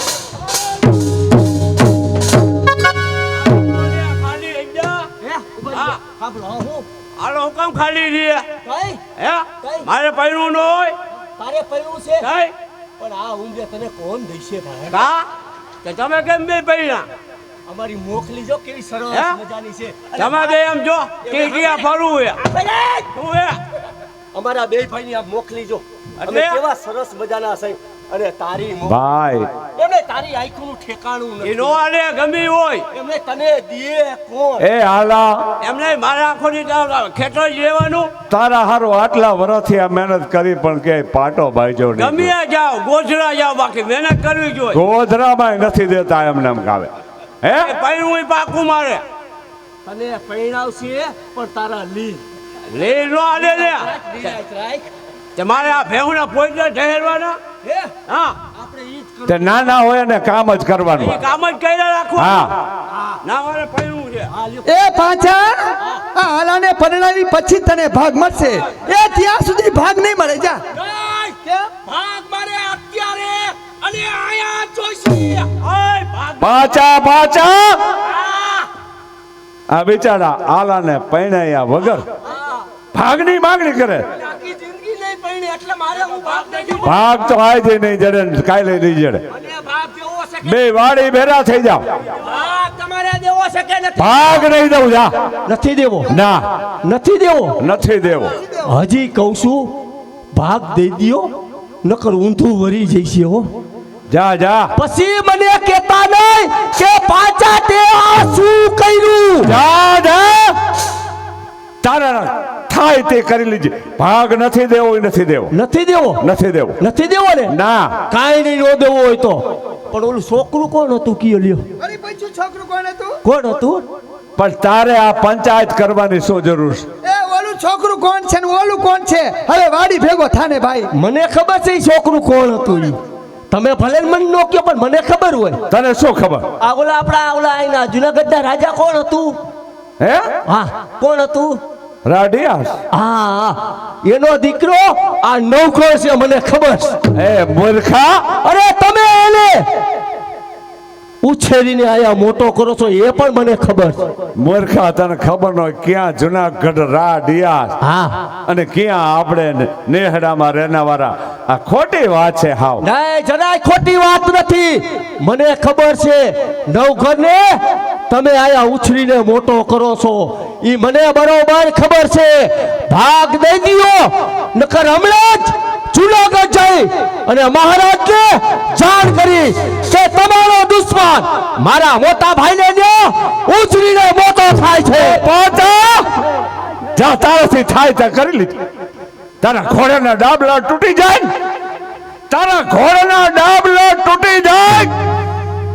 હાલો હું કામ ખાલી રહીએ કઈ હે કઈ? મારે પૈણું ન હોય તારે પૈણું છે કઈ પણ આ ઉંમરે તને કોણ દેશે ભાઈ કા કે તમે કેમ બે પૈણા અમારી મોખલી જો કેવી સરસ હે? મજાની છે તમે બે એમ જો કે ક્યાં ફરવું હે આપણે શું હે અમારા બે ભાઈની આ મોખલી જો અમે એટલે? કેવા સરસ મજાના છે અને તારી ભાઈ એમને તારી આંખનું ઠેકાણું એ નથી નો આલે ગમી હોય એમને તને દીએ કોણ એ હાલા એમને મારા આંખોની ખેતર લેવાનું તારા હારો આટલા વર્ષથી આ મહેનત કરી પણ કે પાટો બાઈજો નહીં. ગમીએ જાઓ ગોધરા જાઓ બાકી મહેનત કરવી જોઈએ ગોધરામાં નથી દેતા એમને એમ કાવે. હે પૈણું પાકું મારે તને પરિણાવશે પણ તારા લીલ લે નો આલે ને રાખ તે મારે આ ભેહુના પોઈન્ટ ઢહેરવાના હે હા આપણે ઈ જ કરવું. તે નાના હોય ને કામ જ કરવાનું. એ કામ જ કર્યા રાખવું હા ના મારે પૈણું છે હા લ્યો. એ પાછા આ આલાને પરણાવી પછી તને ભાગ મળશે એ ત્યાં સુધી ભાગ નહીં મળે જા નહીં. ભાગ મારે અત્યારે અને આયા જોઈશે ઓય ભાગ પાછા આ બિચારા આલાને પૈણાયા વગર ભાગની માંગણી કરે. આખી જિંદગી નહીં પડી એટલે મારે હું ભાગ નહીં દેવો. ભાગ તો આજે નહીં જડે ને કાલે નહીં જડે. મને ભાગ દેવો છે કે બે વાડી ભેરા થઈ જાવ. ભાગ તમારે દેવો છે કે નથી? ભાગ નહીં દઉં જા. નથી દેવો ના નથી દેવો નથી દેવો. હજી કહું છું ભાગ દઈ દ્યો નકર ઊંધું વરી જઈશે હો. જા પછી મને કહેતા નહીં કે પાછા તે આ શું કર્યું. જા તારા થાય તે કરી લીજે. ભાગ નથી દેવો એ નથી દેવો. નથી દેવો નથી દેવો. નથી દેવો ને ના કાંઈ નહીં નો દેવો હોય તો. પણ ઓલું છોકરું કોણ હતું કયો લ્યો અરે પૂછ્યું છોકરું કોણ હતું? કોણ હતું. પણ તારે આ પંચાયત કરવાની શું જરૂર છે? એ ઓલું છોકરું કોણ છે ને ઓલું કોણ છે? હવે વાડી ભેગો થાને ભાઈ. મને ખબર છે ઈ છોકરું કોણ હતું ઈ. તમે ભલે મને નો કયો પણ મને ખબર હોય. તને શું ખબર? આ ઓલા અહીંના જુનાગઢના રાજા કોણ હતું. હે હા કોણ હતું. રાડિયાસ. હા એનો દીકરો આ નવખોર છે મને ખબર છે. એ મૂર્ખા. અરે તમે એને ઉછેરીને આયા મોટો કરો છો એ પણ મને ખબર છે. મૂર્ખા તને ખબર ન હોય ક્યાં જુનાગઢ રાડિયાસ હા અને ક્યાં આપણે નેહડામાં રહેનાવાળા. આ ખોટી વાત છે હાવ. નહીં જરાય ખોટી વાત નથી. મને ખબર છે નવઘરને તમે આયા ઉછરીને મોટો કરો છો ઈ મને બરોબર ખબર છે. ભાગ દઈ દ્યો નકર હમણાં જ જુનાગઢ જઈ અને મહારાજને જાણ કરી કે તમારો દુશ્મન મારા મોટા ભાઈને લ્યો ઉછરીને મોટો થાય છે. જા તારાથી થાય ત્યાં કરી લીધું. તારા ઘોડાના ડાબલા તૂટી જાય ને, તારા ઘોડાના ડાબલા તૂટી જાય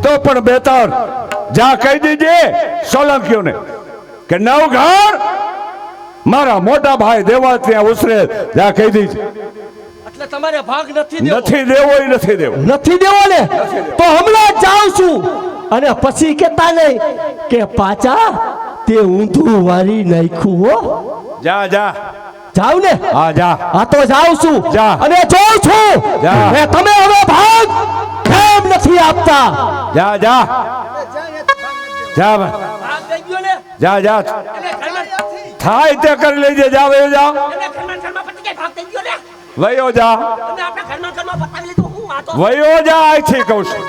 તો પણ બેતાર જા કહી દીજે સોલંકીઓને કે નવઘર મારા મોટા ભાઈ દેવા ત્યાં ઉછરે. જા કહી દીજે. એટલે તમારે ભાગ નથી દેવો. નથી દેવો એ નથી દેવો. નથી દેવો ને તો હમણાં જ જાઉં છું અને પછી કેતા નહીં કે પાછા તે ઊંધું વારી નાખ્યું હો. જા જાવ ને. હા જા. આ તો જાઉં છું જા. અને જોઉં છું જા. કે તમે હવે ભાગ કેમ નથી આપતા. જા ભાગ દઈ દ્યો ને. જા એને ઘરમાં થાય તે કરી લેજે. જા વયો જા એને ઘરમાં પતી જાય. ભાગ દઈ દ્યો ને. વયો જા અને આપણે ઘરમાં પતાવી લીધું. હું વાતો વયો જા અહીંથી કહું છું.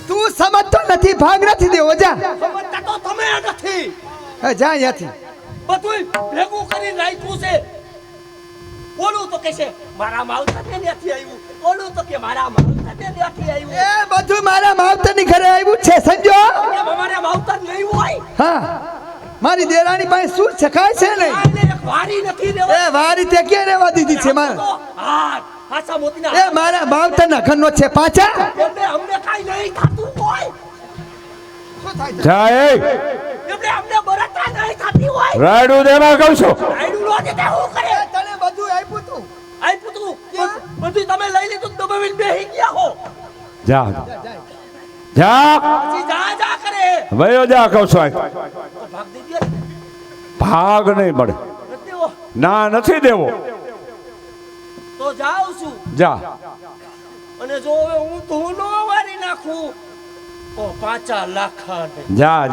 તું સમજતો નથી. ભાગ નથી દેવો. જા સમજતા તો તમે નથી. જા અહીંયાથી. બધું ભેગું કરી રાખ્યું છે. ઓલું તો કે છે મારા માવતરને નથી આવ્યું. ઓલું તો કે મારા માવતરને નથી આવ્યું. એ બધું મારા માવતરની ઘરે આવ્યું છે સમજો. એમ અમારે માવતર નહીં હોય. હા મારી દેરાણી પાસે શું શકાય છે નહીં. આને એક વારી નથી દેવા. એ વારી તે ક્યાં રહેવા દીધી છે મારે. હા પાછા મોતીના એ મારા માવતરના ઘરનો છે પાછા. એટલે અમને કાંઈ નહીં થતું હોય. જા એ એટલે અમને બરતા નહીં થતી હોય. રાયડું દેવા કહું છું. રાયડું નો દેતા હું કરે. તને બધું આપ્યું તું. આઈ પુતું બધું તમે લઈ લીધું દબાવીને બેહી ગયા હો. જા જા પછી જા કરે. વયો જા કહું છું. અહીં. તો ભાગ દઈ દે. ભાગ નહીં મળે. નથી દેવો. ના નથી દેવો. તો જાઉં છું. જા અને જો હવે હું ધૂનો વારી નાખું તો 5 લાખ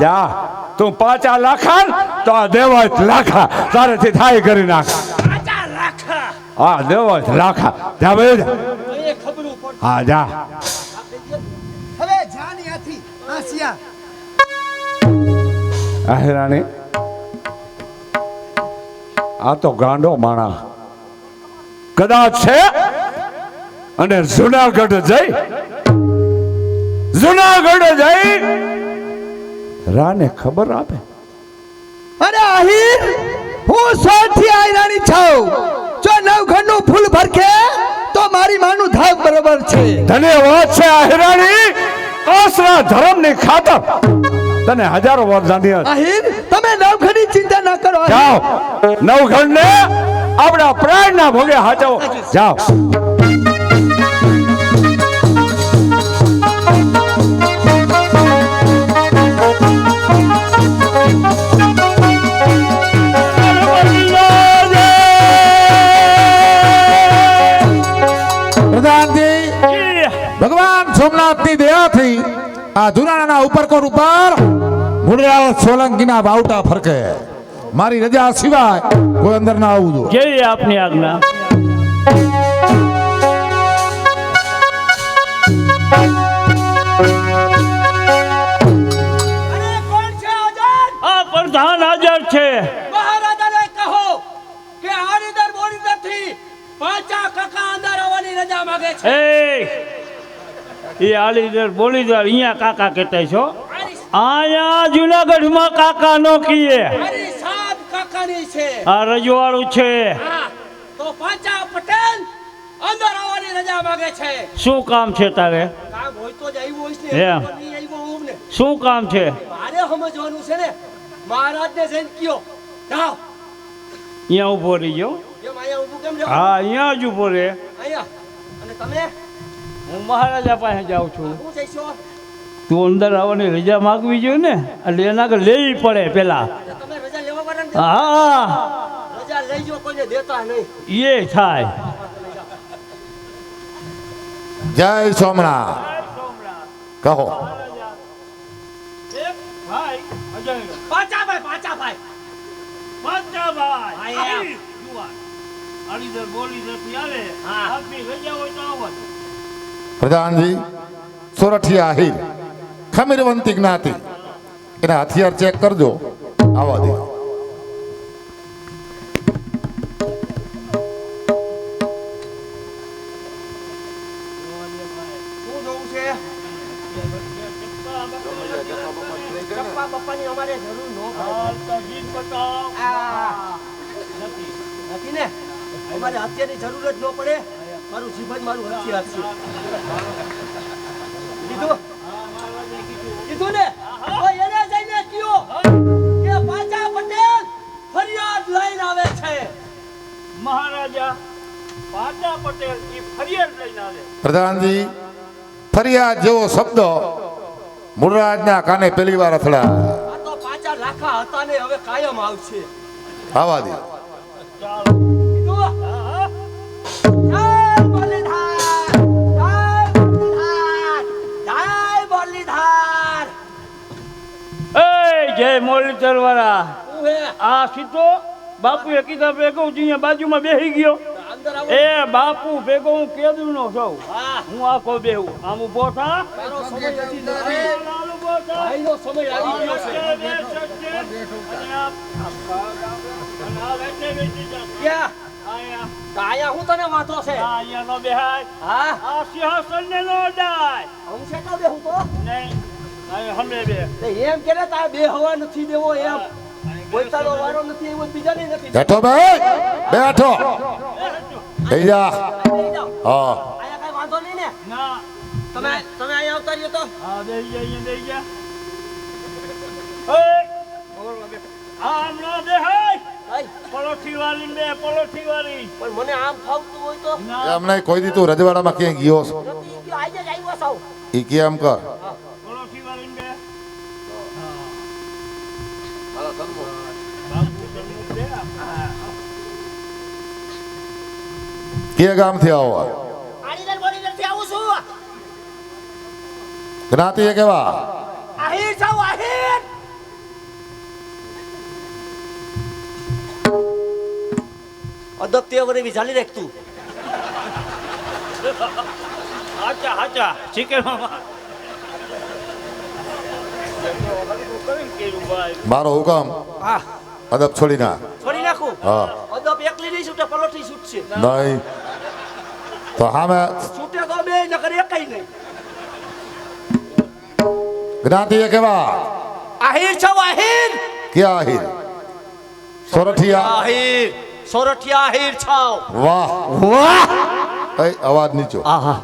જા તું 5 લાખાન તો આ દેવાય લાખા તારેથી થાય કરી નાખ. 5 લાખ હા દેવાય લાખા. જા વયો જા. એ ખબરું પડે. હા જા હવે જા અહીંયાથી. આસિયા આહેરાણી આ તો ગાંડો માણા કદાચ છે અને જુનાગઢ જઈ રાને ખબર આપે. અરે આહિર હું સોરથી આયરાની છું. જો નવઘરનું ફૂલ ભરખે તો મારી માનું ધાક બરોબર છે. ધન્યવાદ છે આહેરાણી. આસરા ધર્મની ખાતર તને હજારો વરદાની આહિર તમે નવઘરની ચિંતા ના કરો. જાઓ નવઘણને આપણા પ્રાણના ભોગે હાચવો. જાઓ પ્રધાનજી ભગવાન સોમનાથની દયાથી આ ધુરાણાના ઉપરકોટ ઉપર મુરલાલ સોલંકીના બાવટા ફરકે. મારી રજા સિવાય કોઈ અંદર ના આવવું જોઈએ. જેવી આપની આજ્ઞા. અરે કોણ છે આઝાદ? આ પ્રધાન હાજર છે. મહારાજાને કહો કે આડીદર બોડીદરથી પાંચા કાકા અંદર આવવાની રજા માંગે છે. એ આલીદર બોલીદર અહીંયા કાકા કહેતા છો. અહીંયા જુનાગઢમાં કાકા નો કીએ. મારી સાત કાકાની છે. આ રજવાડું છે. હા, તો પાંચા પટેલ અંદર આવવાની રજા માંગે છે. શું કામ છે તારે? કામ હોય તો જ આવ્યો હોઈશ ને, એમ. નહીં આવ્યો હું ને. શું કામ છે? મારે સમજવાનું છે ને, મહારાજને જઈને કયો જાઓ. અહીંયા ઊભો રહીજો. કેમ અહીંયા ઊભું કેમ રહેવાનું? હા અહીંયા જ ઊભો રે. અહીંયા. અને તમે હું મહારાજા પાસે જાઉં છું. શું જઈશો? તું અંદર આવવાની રજા માગવી જોઈએ ને, એટલે એના આગળ લેવી પડે પેલા. તમે રજા લેવા વાળાને દે. હા રજા લઈ જો, કોઈને દેતા નહીં. એ થાય. જય સોમનાથ. કહો. પાછા ભાઈ, પાછા ભાઈ. હા. પ્રધાનજી સોરઠિયા આહિર ખમીરવંતી જ્ઞાતિ એના હથિયાર ચેક કરજો. આવવા દે. શું જોવું છે? ચપ્પા બપ્પાની અમારે જરૂર ન પડે. આ. નથી ને, અમારે હથિયારની જરૂર જ ન પડે. મારું જીવન મારું હથિયાર છે. કીધું કીધું ને, તો એને જઈને કયો કે પાછા પટેલ ફરિયાદ લઈને આવે છે. મહારાજા પાટા પટેલ ઈ ફરિયાદ લઈને આવે. પ્રધાનજી ફરિયાદ જેવો શબ્દ મુરરાજના કાને પહેલી વાર અથડાય. આ તો પાછા લાખા હતા ને, હવે કાયમ આવશે. આવવા દે. કીધું? જય મુરલીધર! જય મુરલીધર! જય મુરલીધર! એ જય મોરલીધર વાળા. શું હે? આ સીધો બાપુએ કીધા ભેગો હું અહીંયા બાજુમાં બેસી ગયો. અંદર આવો. એ બાપુ ભેગો હું કેદું નો છું. હા, હું આખો બેહું. આમ ઊભો થા. મારો સમય નથી નથી. લાલ ઊભો થા. ભાઈનો સમય આવી ગયો છે. અને આ વેચે વેચી જા. ક્યાં? આયા. તો આયા હું તને વાંધો છે? આ અહીંયા નો બેહાય. હા, આ સિંહાસન ને નો ડાય. હું શેઠો બેહું તો? નહીં આ હમે બે. તે એમ કે ને તારે બે હવા નથી દેવો એમ. બોલતાનો વારો નથી એવો બીજાને નથી. બેઠો ભાઈ બેઠો. થઈ જા. બેહી જાઓ. હા. આયા કઈ વાંધો નહીં ને? ના તમે અહીંયા આવતા રહ્યો તો? આ બેહી જા અહીંયા બેહી જા. ઓય આમ ના બેહાય. ભાઈ, પલોઠી વાળી બે પલોઠી વાળી. પણ મને આમ ફાવતું હોય તો એમને કોઈ દી તું રજવાડામાં ક્યાંય ગયો છો? નથી ગયો. આજે જ આવ્યો સાવ. ઈ કે એમ કર. પલોઠી વાળી બે. કે ગામથી આવો? આડીદર બોડીદરથી આવું છું. જ્ઞાતિ એ કેવા? આહીર જાવ, આહીર. અદબ તે વરેવી ચાલી રાખતું. હાચા હાચા ચિકન મામા. મારો હુકમ હા, અદબ છોડી ના. છોડી નાખું. હા. અદબ એકલી નહીં છૂટે, પલોઠી છૂટશે. નહીં તો હામે છૂટે તો બે નકર એકઈ નહીં. જ્ઞાતિ એ કેવા? આહીર જાવ, આહીર. ક્યાં આહિર? સોરઠિયા. આહીર સોરઠિયા આહીર છાવ. વાહ વાહ. એ અવાજ નીચો. આહા.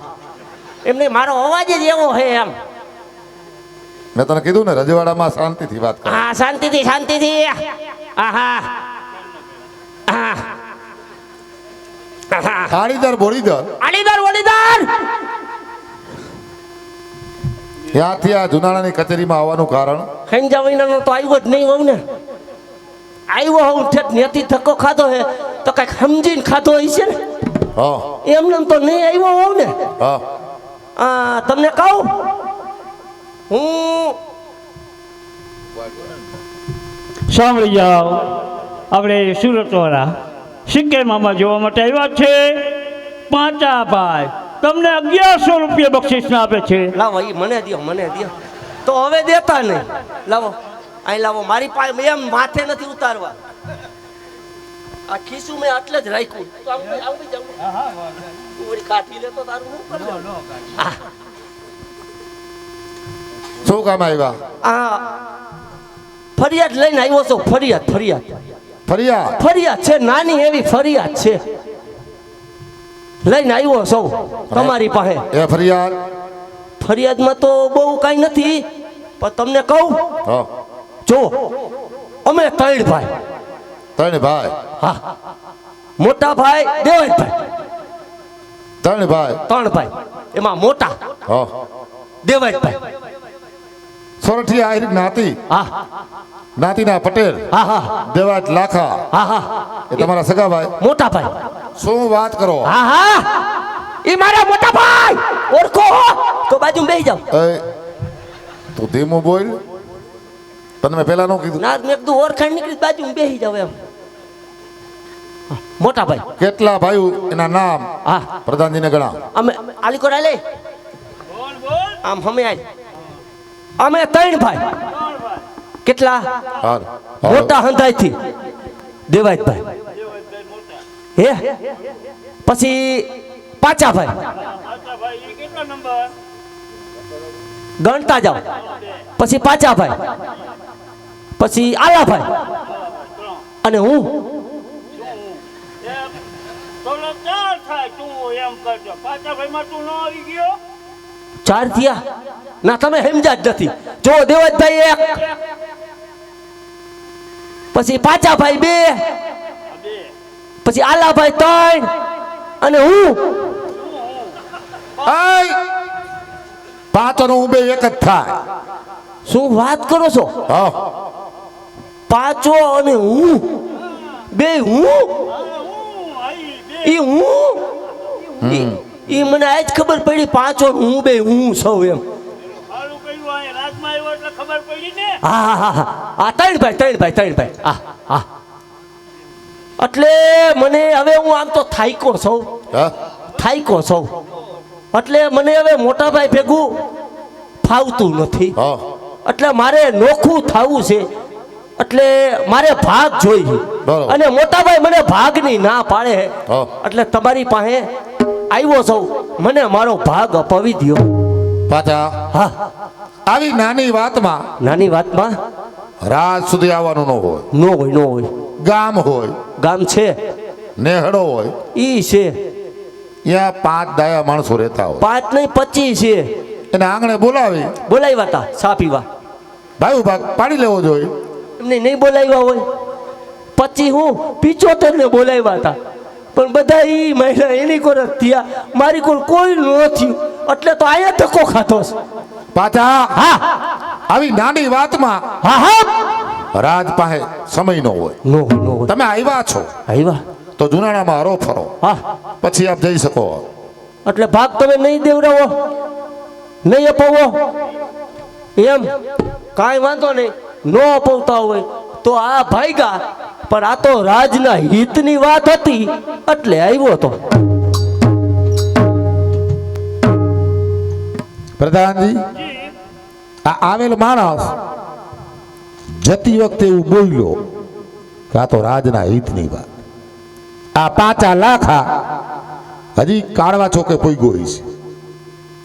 એમને મારો અવાજ જ એવો હે એમ. મેં તને કીધું ને રજવાડામાં શાંતિથી વાત કર. હા, શાંતિથી શાંતિથી. આહા આહા આહા. આડીદર બોડીદર આડીદર બોડીદર. ત્યાંથી આ જુનાણાની કચેરીમાં આવવાનું કારણ? ખંજા મહિનાનો તો આવ્યો જ નહીં હોઉં ને. આવ્યો હોઉં ઠેઠ નેથી ધક્કો ખાધો હે તો કઈક સમજીને ખાધો હશે ને. હા એમને તો નહીં આવ્યો હોઉં ને. હા. તમને કહું, હું સાંભળી જાઓ, આપણે સુરતવાળા સિક્કે મામા જોવા માટે આવ્યા છે. પાંચાભાઈ તમને 1100 રૂપિયા બક્ષિસના આપે છે. લાવો ઈ મને દ્યો તો હવે દેતા નહીં. લાવો અહીં લાવો, મારી પાસે એમ માથે નથી ઉતારવા. આ ખીસું મેં એટલે જ રાખ્યું. તો આમ જાઉં તું વળી કાઢી લે તો તારું શું કરવાનું? હા, શું કામ આવ્યા? આ ફરિયાદ લઈને આવ્યો છો. ફરિયાદ ફરિયાદ છે, નાની એવી ફરિયાદ છે, લઈને આવ્યો છો તમારી પાસે. એ ફરિયાદમાં તો બહુ કાંઈ નથી, પણ તમને કહું. હા, જો અમે 3 ભાઈ. ત્રણ ભાઈ. હા, મોટા ભાઈ દેવાયતભાઈ. ત્રણ ભાઈ. 3 ભાઈ, એમાં મોટા હા, દેવાયતભાઈ. સોરઠી આહિર જ્ઞાતિ, હા જ્ઞાતિના પટેલ હા હા દેવાત લાખા, હા, એ તમારા સગા ભાઈ. મોટા ભાઈ. શું વાત કરો? હા, ઈ મારા મોટા ભાઈ. ઓળખો તો બાજુ બેસી જાવ. એ તું ધીમું બોલ, તને મેં પહેલા નું કીધું. ના, મેં કીધું ઓળખાણ નીકળી બાજુ બેસી જાવ એમ. મોટા ભાઈ. કેટલા ભાઈઓ, એના નામ હા, પ્રધાનજીને ગણાવ. અમે આલી કોરા લે આમ હમે આય. અમે 3 ભાઈ. કેટલા? હાલ, મોટા હંધાઈથી દેવાયતભાઈ. હે પછી પાચા ભાઈ. કેટલા નંબર? ગણતા જાઓ. પછી પાચા ભાઈ, પછી આલા ભાઈ, અને હું. ચાર થાય તું એમ કરજો. પાંચાભાઈમાં તું ન આવી ગયો? 4 થયા. ના, તમે સમજા જ નથી. જો દેવતભાઈ 1, પછી પાચા ભાઈ 2, પછી આલાભાઈ 3, અને હું. પાંચનો હું બે એક જ થાય. શું વાત કરો છો? હા, પાચો અને હું, 2 હું. ઈ મને આજ ખબર પડી. 5 હું 2 હું સૌ એમ. સારું કર્યું, અહીંયા રાજમાં આવ્યો એટલે ખબર પડી ને. હા હા હા હા, 3 ભાઈ. હા. એટલે મને હવે હું આમ તો થાયકો છું. એટલે મને હવે મોટા ભાઈ ભેગું ફાવતું નથી. હા, એટલે મારે નોખું થવું છે. એટલે મારે ભાગ જોઈએ. બરોબર. અને મોટા ભાઈ મને ભાગની ના પાડે. હા. એટલે તમારી પાસે આવ્યો છું, મને મારો ભાગ અપાવી દ્યો. પાછા હા, આવી નાની વાતમાં નાની વાતમાં રાત સુધી આવવાનું ન હોય. ન હોય. ગામ હોય, ગામ છે, નેહડો હોય, ઈ છે. ત્યાં 5 ડાયા માણસો રહેતા હોય. 5 નહીં 25 છે. એને આંગણે બોલાવી બોલાવ્યા હતા સા પીવા. ભાઈ ભાગ પાડી લેવો જોઈએ. એમને નહીં બોલાવ્યા હોય. 25 હું 75 ને બોલાવ્યા હતા, પણ બધા ઈ મહિલા એની કોર થયા, મારી કોર કોઈ ન થયું. એટલે તો આયા ધક્કો ખાતો છે. પાછા હા આવી નાની વાતમાં હા રાજ પાસે સમય ન હોય. નો હોય. તમે આવ્યા છો આવ્યા. તો જુનાણામાં હરો ફરો, હા, પછી આપ જઈ શકો. એટલે ભાગ તમે નહીં દેવડાવો, નહીં અપાવો એમ કાંઈ વાંધો નહીં. ન અપાવતા હોય તો આ ભાઈગા, પણ આ તો રાજના હિતની વાત હતી એટલે આવ્યો તો. પ્રધાનજી, આ આવેલ માણસ જતી વખતે એવું બોલ્યો કે આ તો રાજના હિતની વાત. આ 5 લાખા હજી કાઢવા ચોકે પોઈગો છે.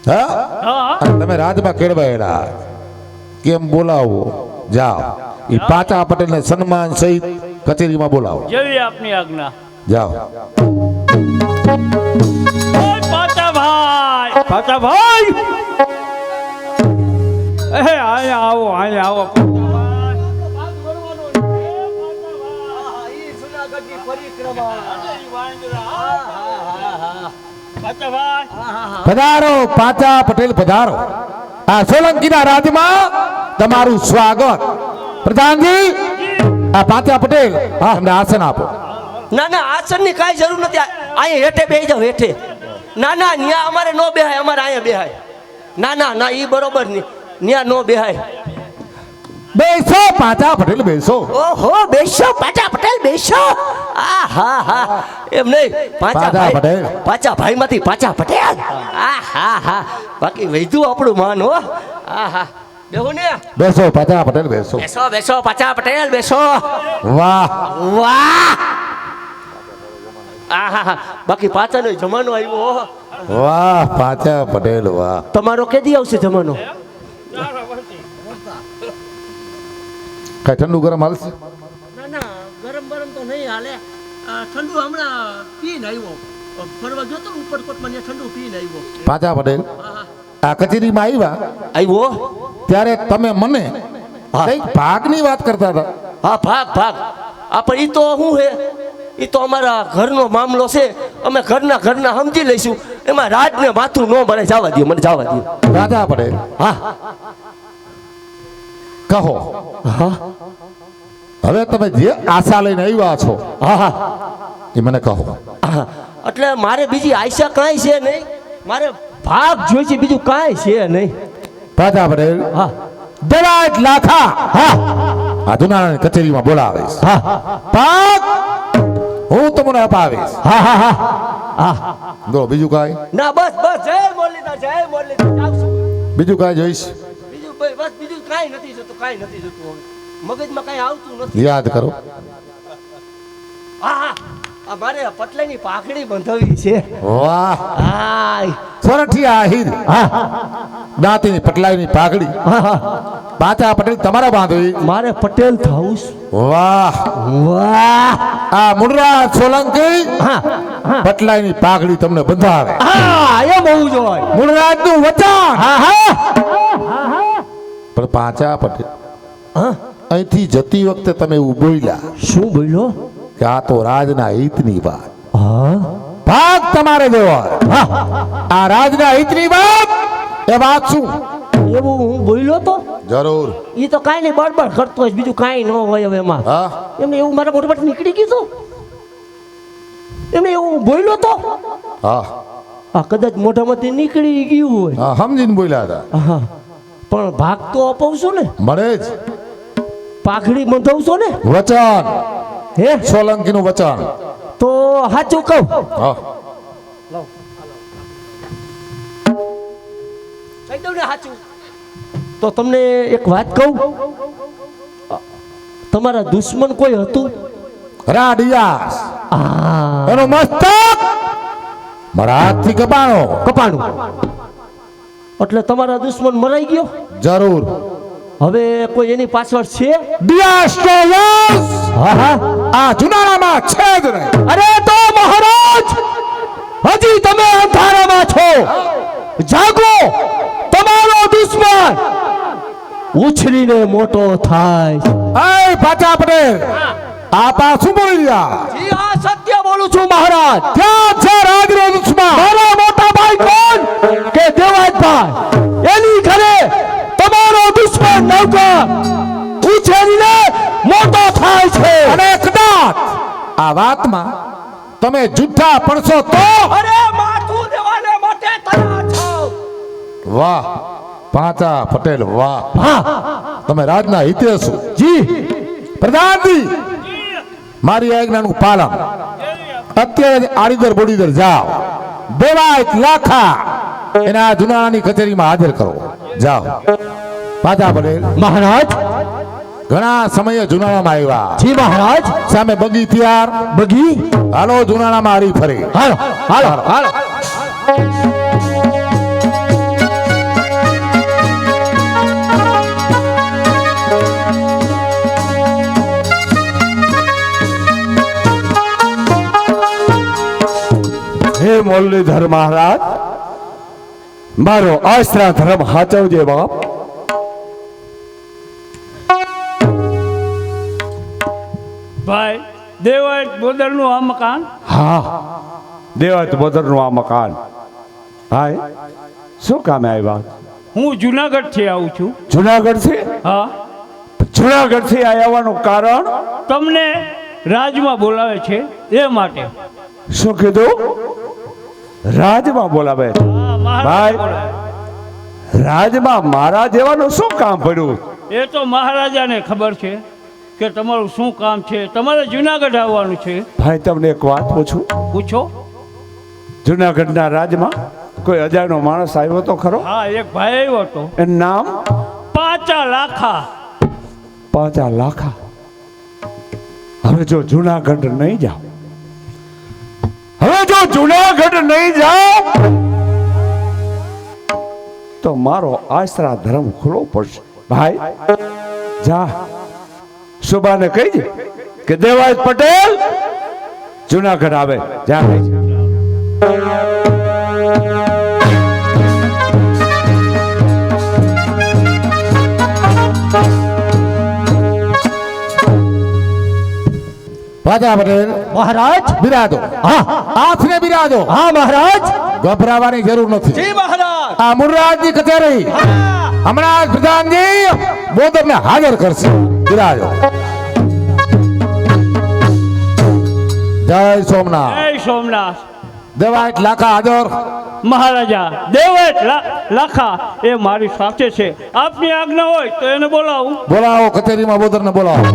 હા, અને તમે રાજમાં કેળવાયેલા કેમ બોલાવો? જાઓ, એ 5 પટેલને સન્માન સહિત કચેરીમાં બોલાવો. જેવી આપની આજ્ઞા. જાઓ. પાંચાભાઈ અહીંયા આવો. પધારો પાચા પટેલ, પધારો. આ સોલંકીના રાજમાં તમારું સ્વાગત. પ્રધાનજી, આ પાચા પટેલ તમને આસન આપો. ના, આસનની કાંઈ જરૂર નથી. અહીંયા હેઠે બેસી જાવ, હેઠે. ના, ન્યા અમારે ન બેહાય, અમારે અહીંયા બેહાય. ના, એ બરોબર નહીં. ન્યા નો બેહાય. બેસો પાછા પટેલ બેસો. ઓહો બેસો પાચા પટેલ બેસો. આ હા હા એમ નહીં પાચા ભાઈ, પટેલ. પાચા ભાઈમાંથી પાચા પટેલ. આ હા હા બાકી વૈધું આપણું માન હો. આ હા બેહો ને. બેસો પાછા પટેલ બેસો. બેસો બેસો પાચા પટેલ બેસો. વાહ વાહ આ હા હા બાકી પાચાનો જમાનો આવ્યો હો. વાહ પાછા પટેલ વાહ. તમારો કેદી આવશે જમાનો? કઈ ઠંડુ ગરમ હાલશે? ના ના ગરમ ગરમ તો નહીં હાલે. ઠંડુ હમણાં પીને આવ્યો. ફરવા ગયો તો ઉપરકોટમાં ને ઠંડુ પીને આવ્યો. પાછા પટેલ આ કચેરીમાં આવ્યા આવ્યો? ત્યારે તમે મને કઈક ભાગની વાત કરતા હતા. હા ભાગ ભાગ. આ પણ ઈ તો શું હે, ઈ તો અમારા ઘરનો મામલો છે. અમે ઘરના સમજી લઈશું. એમાં રાજને માથું ન મળે. જવા દો મને જવા દો. રાજા પટેલ હા કહો હા હવે તમે જે આશા લઈને આવ્યા છો હા હા એ મને કહો. હા. એટલે મારે બીજી આશા કાંઈ છે નહીં. મારે ભાગ જોઈ છે, બીજું કાંઈ છે નહીં. રાજા પટેલ હા દેવાજ લાખા હા આ જુનાણાની કચેરીમાં બોલાવીશ. હા ભાગ હું તમને અપાવીશ. હા હા હા હા બોલો બીજું કાંઈ? ના બસ બસ જય મુરલીધર જય મુરલીધર. આવશું. બીજું કાંઈ જોઈશ? બીજું બસ બીજું કાંઈ નથી જોતું. કાંઈ નથી જોતું. હવે મગજમાં કાંઈ આવતું નથી. યાદ કરો. હા હા આ મારે પટલાની પાઘડી બંધાવી છે. વાહ હાય સોરઠિયા આહિર દાંતીની પટલાઈની પાઘડી પાછા પટેલ તમારા બાંધવી. મારે પટેલ થવું છે. વાહ વાહ આ મુનરાજ સોલંકી હા પટલાઈની પાઘડી તમને બંધાવે. હા એમ હોવું જોઈએ. મુનરાજનું વચન. હા હા પણ પાછા પટેલ હા અહીંથી જતી વખતે તમે એવું બોલ્યા શું બોલ્યો? કે આ તો રાજના હિતની વાત. હા ભાગ તમારે દેવા. આ રાજના હિતની વાત એ વાત શું? એવું હું બોલ્યો તો? જરૂર. એ તો કાંઈ નહીં બળબડ કરતો હોય, બીજું કાંઈ ન હોય. હવે એમાં હા એમને એવું મારા મોઢામાંથી નીકળી ગયું તો એમને એવું બોલ્યો તો હા આ કદાચ મોઢામાંથી નીકળી ગયું હોય. હા સમજીને બોલ્યા હતા. હા પણ ભાગ તો અપાવશો ને? મળે જ પાઘડી બંધાવશો ને? વચન હે સોલંકીનું વચન. તો સાચું કહું. હા કહી દઉં ને સાચું. તો તમને એક વાત કહું. તમારા દુશ્મન કોઈ હતું? રાડિયાસ આ એનો મસ્તક મારા હાથથી કપાણો. કપાણું. એટલે તમારા દુશ્મન મરાઈ ગયો? જરૂર. હવે કોઈ એની પાછળ છે? ડિયાસ્ટોલસ હા હા આ જુનાણામાં છે જ નહીં. અરે તો મહારાજ હજી તમે અંધારામાં છો. જાગો. તમારો દુશ્મન ઉછળીને મોટો થાય. એ પાછા પટેલ આપા શું બોલી રહ્યા? જી હા સત્ય બોલું છું મહારાજ. ક્યાં છે રાજનો દુશ્મન? મારા મોટા ભાઈ કોણ કે દેવાજભાઈ એની ઘરે તમારો દુશ્મન નૌકર ઉછેરીને મોટો થાય છે. અને કદાચ આ વાતમાં તમે જુઠ્ઠા પડશો તો? અરે માથું દેવાને મોટે તૈયાર છો. વાહ પાછા પટેલ વાહ. હા તમે રાજના હિતે છો. જી પ્રધાનજી મારી આજ્ઞાનું પાલન અત્યારે જ આડીદર બોડીદર જાઓ. દેવાય લાખા એના જુનાણાની કચેરીમાં હાજર કરો. જાઓ. પાછા પટેલ મહારાજ. ઘણા સમયે જુનાણામાં આવ્યા. જી મહારાજ. સામે બગી તૈયાર. બગી હાલો જુનાણામાં હારી ફરી. હાલો હાલો હાલો. હે મુરલીધર મહારાજ મારો આશરા ધર્મ હાચવજે બાપ. ભાઈ દેવાય બોદરનું આ મકાન હા દેવાત બોદરનું આ મકાન. હાય શું કામે આવ્યા? હું જુનાગઢથી આવું છું. જુનાગઢથી? હા જુનાગઢથી આવવાનું કારણ? તમને રાજમાં બોલાવે છે એ માટે. શું કીધું? રાજમાં બોલાવે? હા, મહારાજ ભાઈ બોલાવે. રાજમાં મારા જેવાનું શું કામ પડ્યું? એ તો મહારાજાને ખબર છે કે તમારું શું કામ છે. તમારે જુનાગઢ આવવાનું છે. ભાઈ તમને એક વાત પૂછું, પૂછો. જુનાગઢના રાજમાં કોઈ અજાણ્યો માણસ આવ્યો તો ખરો? હા, એક ભાઈ આવ્યો હતો. એનું નામ? પાંચા લાખા. પાંચા લાખા. હવે જો જુનાગઢ નહીં જાઓ, હવે જો જુનાગઢ નહીં જાઓ તો મારો આશરા ધર્મ ખુલ્લો પડશે. ભાઈ જા, સુબાને કહીજે કે દેવાજ પટેલ જુનાગઢ આવે. જા કહીજે. રાજા પટેલ મહારાજ. બિરાજો. હા હાથને બિરાજો. હા મહારાજ. ગભરાવાની જરૂર નથી. જી મહારાજ. આ મુરરાજની કચેરી હમણાં જ પ્રધાનજી બોદરને હાજર કરશે. બિરાજો. જય સોમનાથ. જય સોમનાથ. દેવાયત લાખા હાજર. મહારાજા દેવત લાખા એ મારી સાથે છે. આપની આજ્ઞા હોય તો એને બોલાવું. બોલાવો, કચેરીમાં બોદરને બોલાવો.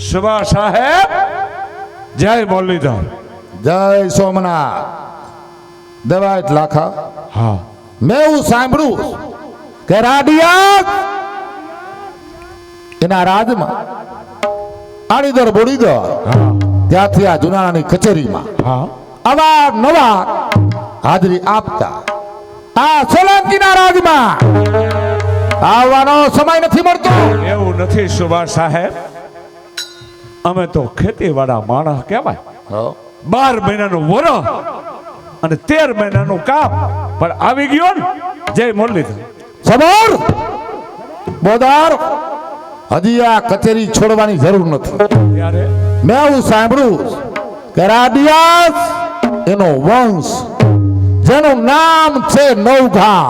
સુબા સાહેબ, જય મુરલીધર. જય સોમનાથ. દેવાયત લાખા, હા, મેં એવું સાંભળ્યું કે રાડિયા એના રાજમાં આડીદર બોડીદર ત્યાંથી આ જુનાની કચેરીમાં હા, અવારનવાર હાજરી આપતા આ સોલંકીના રાજમાં આવવાનો સમય નથી મળતો. એવું નથી સુબા સાહેબ, અમે તો ખેતીવાળા માણસ કહેવાય. 12 મહિનાનું વરહ અને 13 મહિનાનું કામ પણ આવી ગયો ને. જય મુરલીધર. સબર બોદાર, હજી આ કચેરી છોડવાની જરૂર નથી. ત્યારે મેં એવું સાંભળ્યું કે રાડિયાસ એનો વંશ જેનું નામ છે નવઘા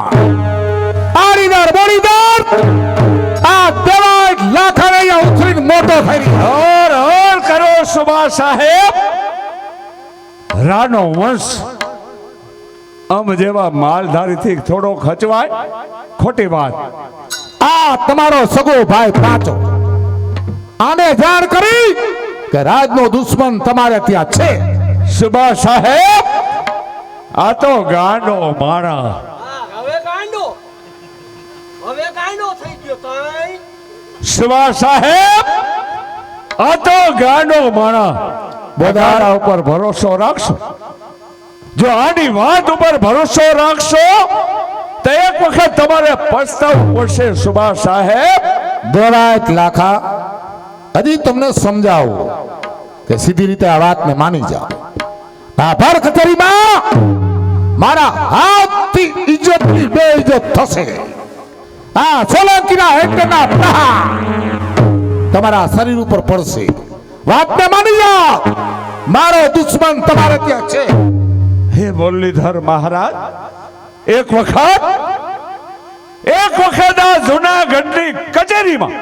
આડીદર બોડીદર આ દેવાય લાખાને અહીંયા ઉછરીને મોટો થઈ રહ્યો. ઓર ઓર કરો સુબા સાહેબ. રાનો વંશ અમ જેવા માલધારીથી થોડો ખચવાય? ખોટી વાત. આ તમારો સગો ભાઈ પાચો આને જાણ કરી કે રાજનો દુશ્મન તમારે ત્યાં છે. સુબા સાહેબ, આ તો ગાંડો માણા. હા, હવે ગાંડો થઈ ગયો તાઈ. સુબા સાહેબ, આ તો ગાંડો માણા. બધારા ઉપર ભરોસો રાખશો. જો આની વાત ઉપર ભરોસો રાખશો તો એક વખત તમારે પસ્તાવવું પડશે. સુબા સાહેબ, દેવાયત લાખા, હજી તમને સમજાવું કે સીધી રીતે આ વાતને માની જાઓ. આ ભર કચેરીમાં મારા હાથથી ઇજ્જતની બેઇજ્જત થશે. આ સોલંકીના હેઠળના પ્રહાર તમારા શરીર ઉપર પડશે. વાતને માની જાઓ. મારો દુશ્મન તમારે ત્યાં છે. હે મુરલીધર મહારાજ, એક વખત આ જૂનાગઢની કચેરીમાં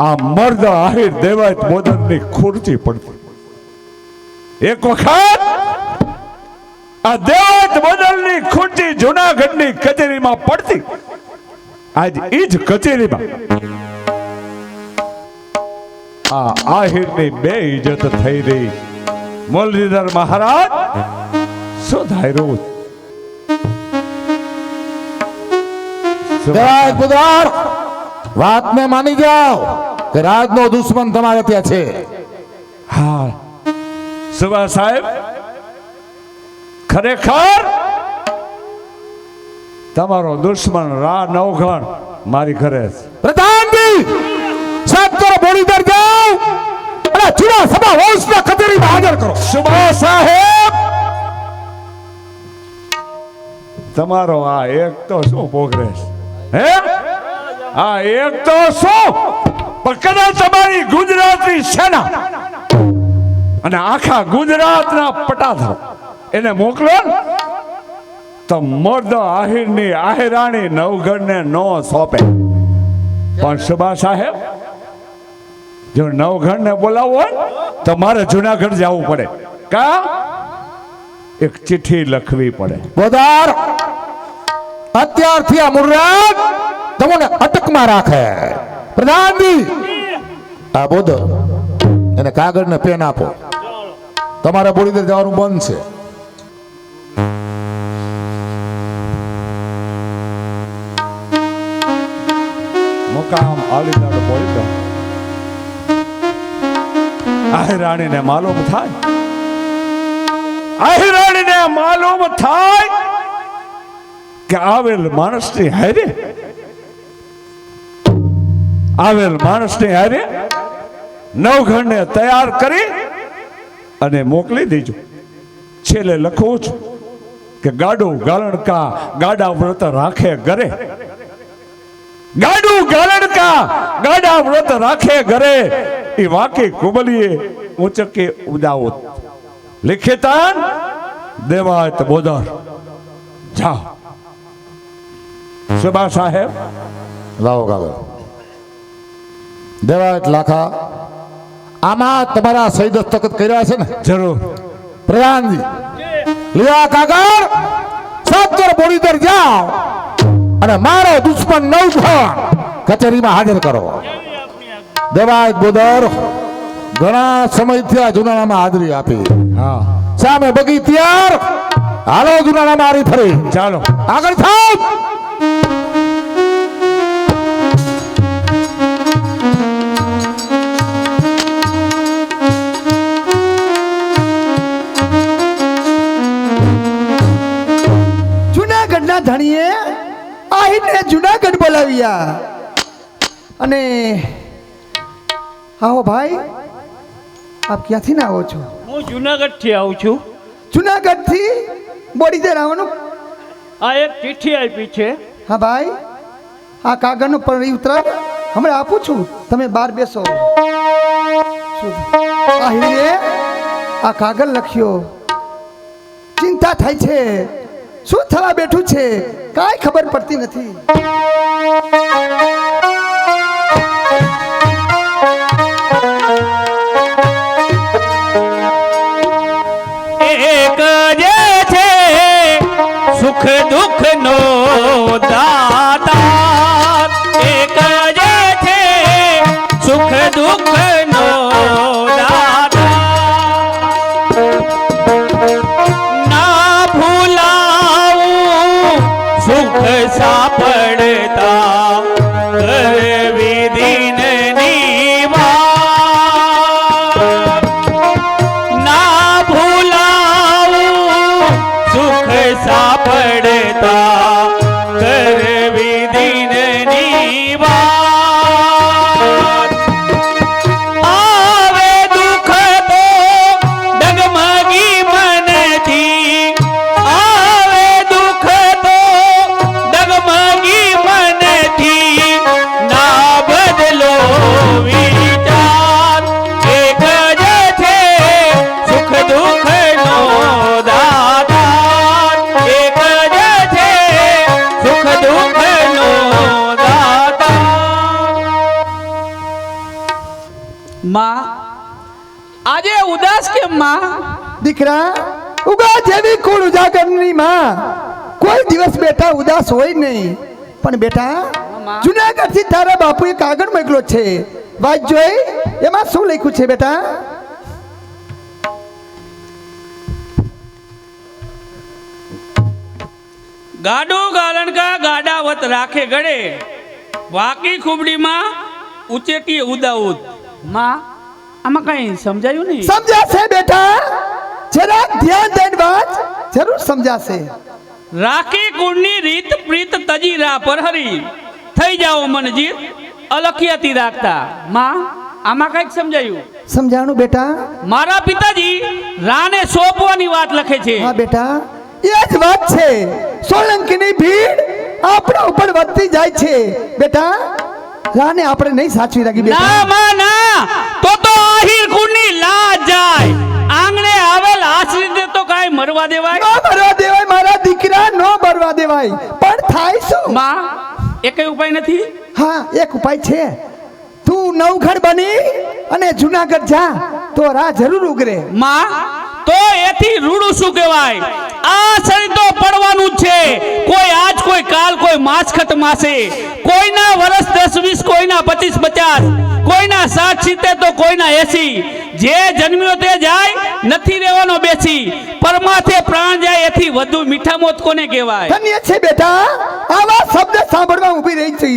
આ મર્દ આહિર દેવાયત બોદરની ખુરચી પડતી. એક વખત આ દેવાયત બોદરની ખુરચી જૂનાગઢની કચેરીમાં પડતી. આજ એ જ કચેરીમાં આ આહિરની બે ઇજ્જત થઈ રહી. મુરલીધર મહારાજ, શું ધાર્યું? દેવાયત બુધાર, વાતને માની જાઓ કે રાજનો દુશ્મન તમારે ત્યાં છે. હા સુબા સાહેબ, ખરેખર તમારો દુશ્મન રા નવઘણ મારી ઘરે છે. પ્રધાનજી સાહેબ કરો, બોડીદર જાઓ અને જુના સભા વંશના કચેરીમાં હાજર કરો. સુબા સાહેબ, તમારો આ એક તો શું પ્રોગ્રેસ હે? આ એક તો શું, પણ કદાચ તમારી ગુજરાતની સેના અને આખા ગુજરાતના પટાધર એને મોકલો ને તો મર્દ આહિરની આહિરાણી નવગઢને નો સોંપે. પણ સુબા સાહેબ, જો નવગઢને બોલાવવો હોય તો મારે જુનાગઢ જવું પડે. કા એક ચિઠ્ઠી લખવી પડે. બોધાર અત્યારથી આ મુર્રાદ તમને અટકમાં રાખે. પ્રધાનજી આ બોધર એને કાગળ ને પેન આપો. તમારે બોડીદર જવાનું બંધ છે. મુકામ આલીદાર બોલીદર આહિરાણીને માલુમ થાય, આહિરાણીને માલુમ થાય કે આવેલ માણસની હારે, આવેલ માણસની હારે નવઘણને તૈયાર કરી અને મોકલી દેજો. છેલ્લે લખું છું કે ગાડું ગાલણકા ગાડા વ્રત રાખે ઘરે, ગાડું ગાલણકા ગાડા વ્રત રાખે ઘરે, એ વાકે કુબલીએ ઊંચકે ઉદાવત. લિખિતાન દેવાયત બોદર. જાઓ સુબા સાહેબ. લાવો કાગળ. દેવાયત લાખા આમાં તમારા સહી દસ્તખત કર્યા છે ને? જરૂર. પ્રધાનજી લ્યો કાગળ. સત્તર બોડીદર જાઓ અને મારો દુશ્મન નવઘણ કચેરીમાં હાજર કરો. દેવાયત બોદર ઘણા સમયથી આ જુનાણામાં હાજરી આપી. હા સામે બગી તૈયાર. હાલો જુનાણામાં હારી ફરી. ચાલો. આગળ થાવ. જુનાગઢના ધણીએ આહીને જુનાગઢ બોલાવ્યા અને આવો ભાઈ, આપ ક્યાંથી ના આવો છો? હું જુનાગઢથી આવું છું. જુનાગઢથી બોડીદર આવવાનું? આ એક ચિઠ્ઠી આપી છે. હા ભાઈ, આ કાગળનું પડી ઉતરાવ હમણાં આપું છું. તમે બહાર બેસો. આહીરે આ કાગળ લખ્યો. ચિંતા થાય છે, શું થવા બેઠું છે કાંઈ ખબર પડતી નથી. એક જે છે સુખ દુઃખ નો દાતા, એક જે છે સુખ દુઃખ નો દાતા, ના ભૂલાવું સુખ સાપડતા કરવી દિનની વાત, ના ભૂલાવું સુખ સાપડતા કરવી દિનની વાત, આવે દુઃખ તો ડગમગી મનથી, આવે દુઃખ તો ડગમગી મનથી, ના બદલો વિચાર, એક જ છે સુખ દુઃખ નો દાતા, એક જ છે સુખ દુઃખ નો દાતા. માં આજે ઉદાસ કેમ માં? દીકરા, ઉગા જેવી કુળ ઉજાગરની માં કોઈ દિવસ બેટા ઉદાસ હોય નહીં. પણ બેટા, જુનાગઢથી તારા બાપુએ કાગળ મોકલ્યો છે. વાત જોઈ એમાં શું લખ્યું છે બેટા? ગાડો ગાલણકા ગાડાવત રાખે ગળે, વાકી ખુબડીમાં ઉચેકી ઉદાઉદ. માં આમાં કઈ સમજાયું નહીં? સમજાશે બેટા, જરાક ધ્યાન દઈને વાત જરૂર સમજાશે. રાખી કુળની રીત પ્રીત તજીરા પર હરી, થઈ જાઓ મનજીત અલખિયાતી રાખતા. માં આમાં કઈક સમજાયું? સમજાણું બેટા? મારા પિતાજી રાને સોંપવાની વાત લખે છે. હા બેટા, એ જ વાત છે. સોલંકીની ભીડ આપણા ઉપર વધતી જાય છે બેટા. રાને આપણે નહીં સાચવી રાખી બેટા. ના માં ના, તો આહીર કુળની લાજ જાય. આંગણે આવેલ આશ્રિત તો કાઈ મરવા દેવાય? ન મરવા દેવાય મારા દીકરા, ન મરવા દેવાય. પણ થાય શું? માં એકેય ઉપાય નથી? હા, એક ઉપાય છે. તું નવઘણ બની અને જુનાગઢ જા તો રાહ જરૂર ઉગરે. માં તો એથી રૂડું શું કહેવાય? આ શરીર તો પડવાનું જ છે. કોઈ આજ, કોઈ કાલ, કોઈ માસખત માસે, કોઈના વર્ષ 10-20, કોઈના 25-50, કોઈના 60-70 તો કોઈના 80. જે જન્મ્યો તે જાય, નથી રહેવાનો બેસી. પરમાથે પ્રાણ જાય એથી વધુ મીઠા મોત કોને કહેવાય? ધન્ય છે બેટા, આવા શબ્દ સાંભળવા ઊભી રહી છે.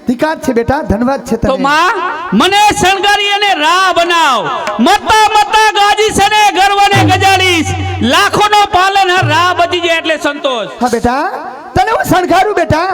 ધિકાર છે બેટા, ધન્યવાદ છે તો તને. માં મને શણગારી અને રાહ બનાવ. મતા મતા ગાજીશ અને ગર્વને ગજાડીશ. લાખોનો પાલન હર રાહ બજી જાય એટલે સંતોષ. હા બેટા, તને હું શણગારું બેટા.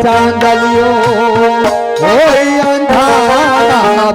ચાંદલિયો હોય અંધારા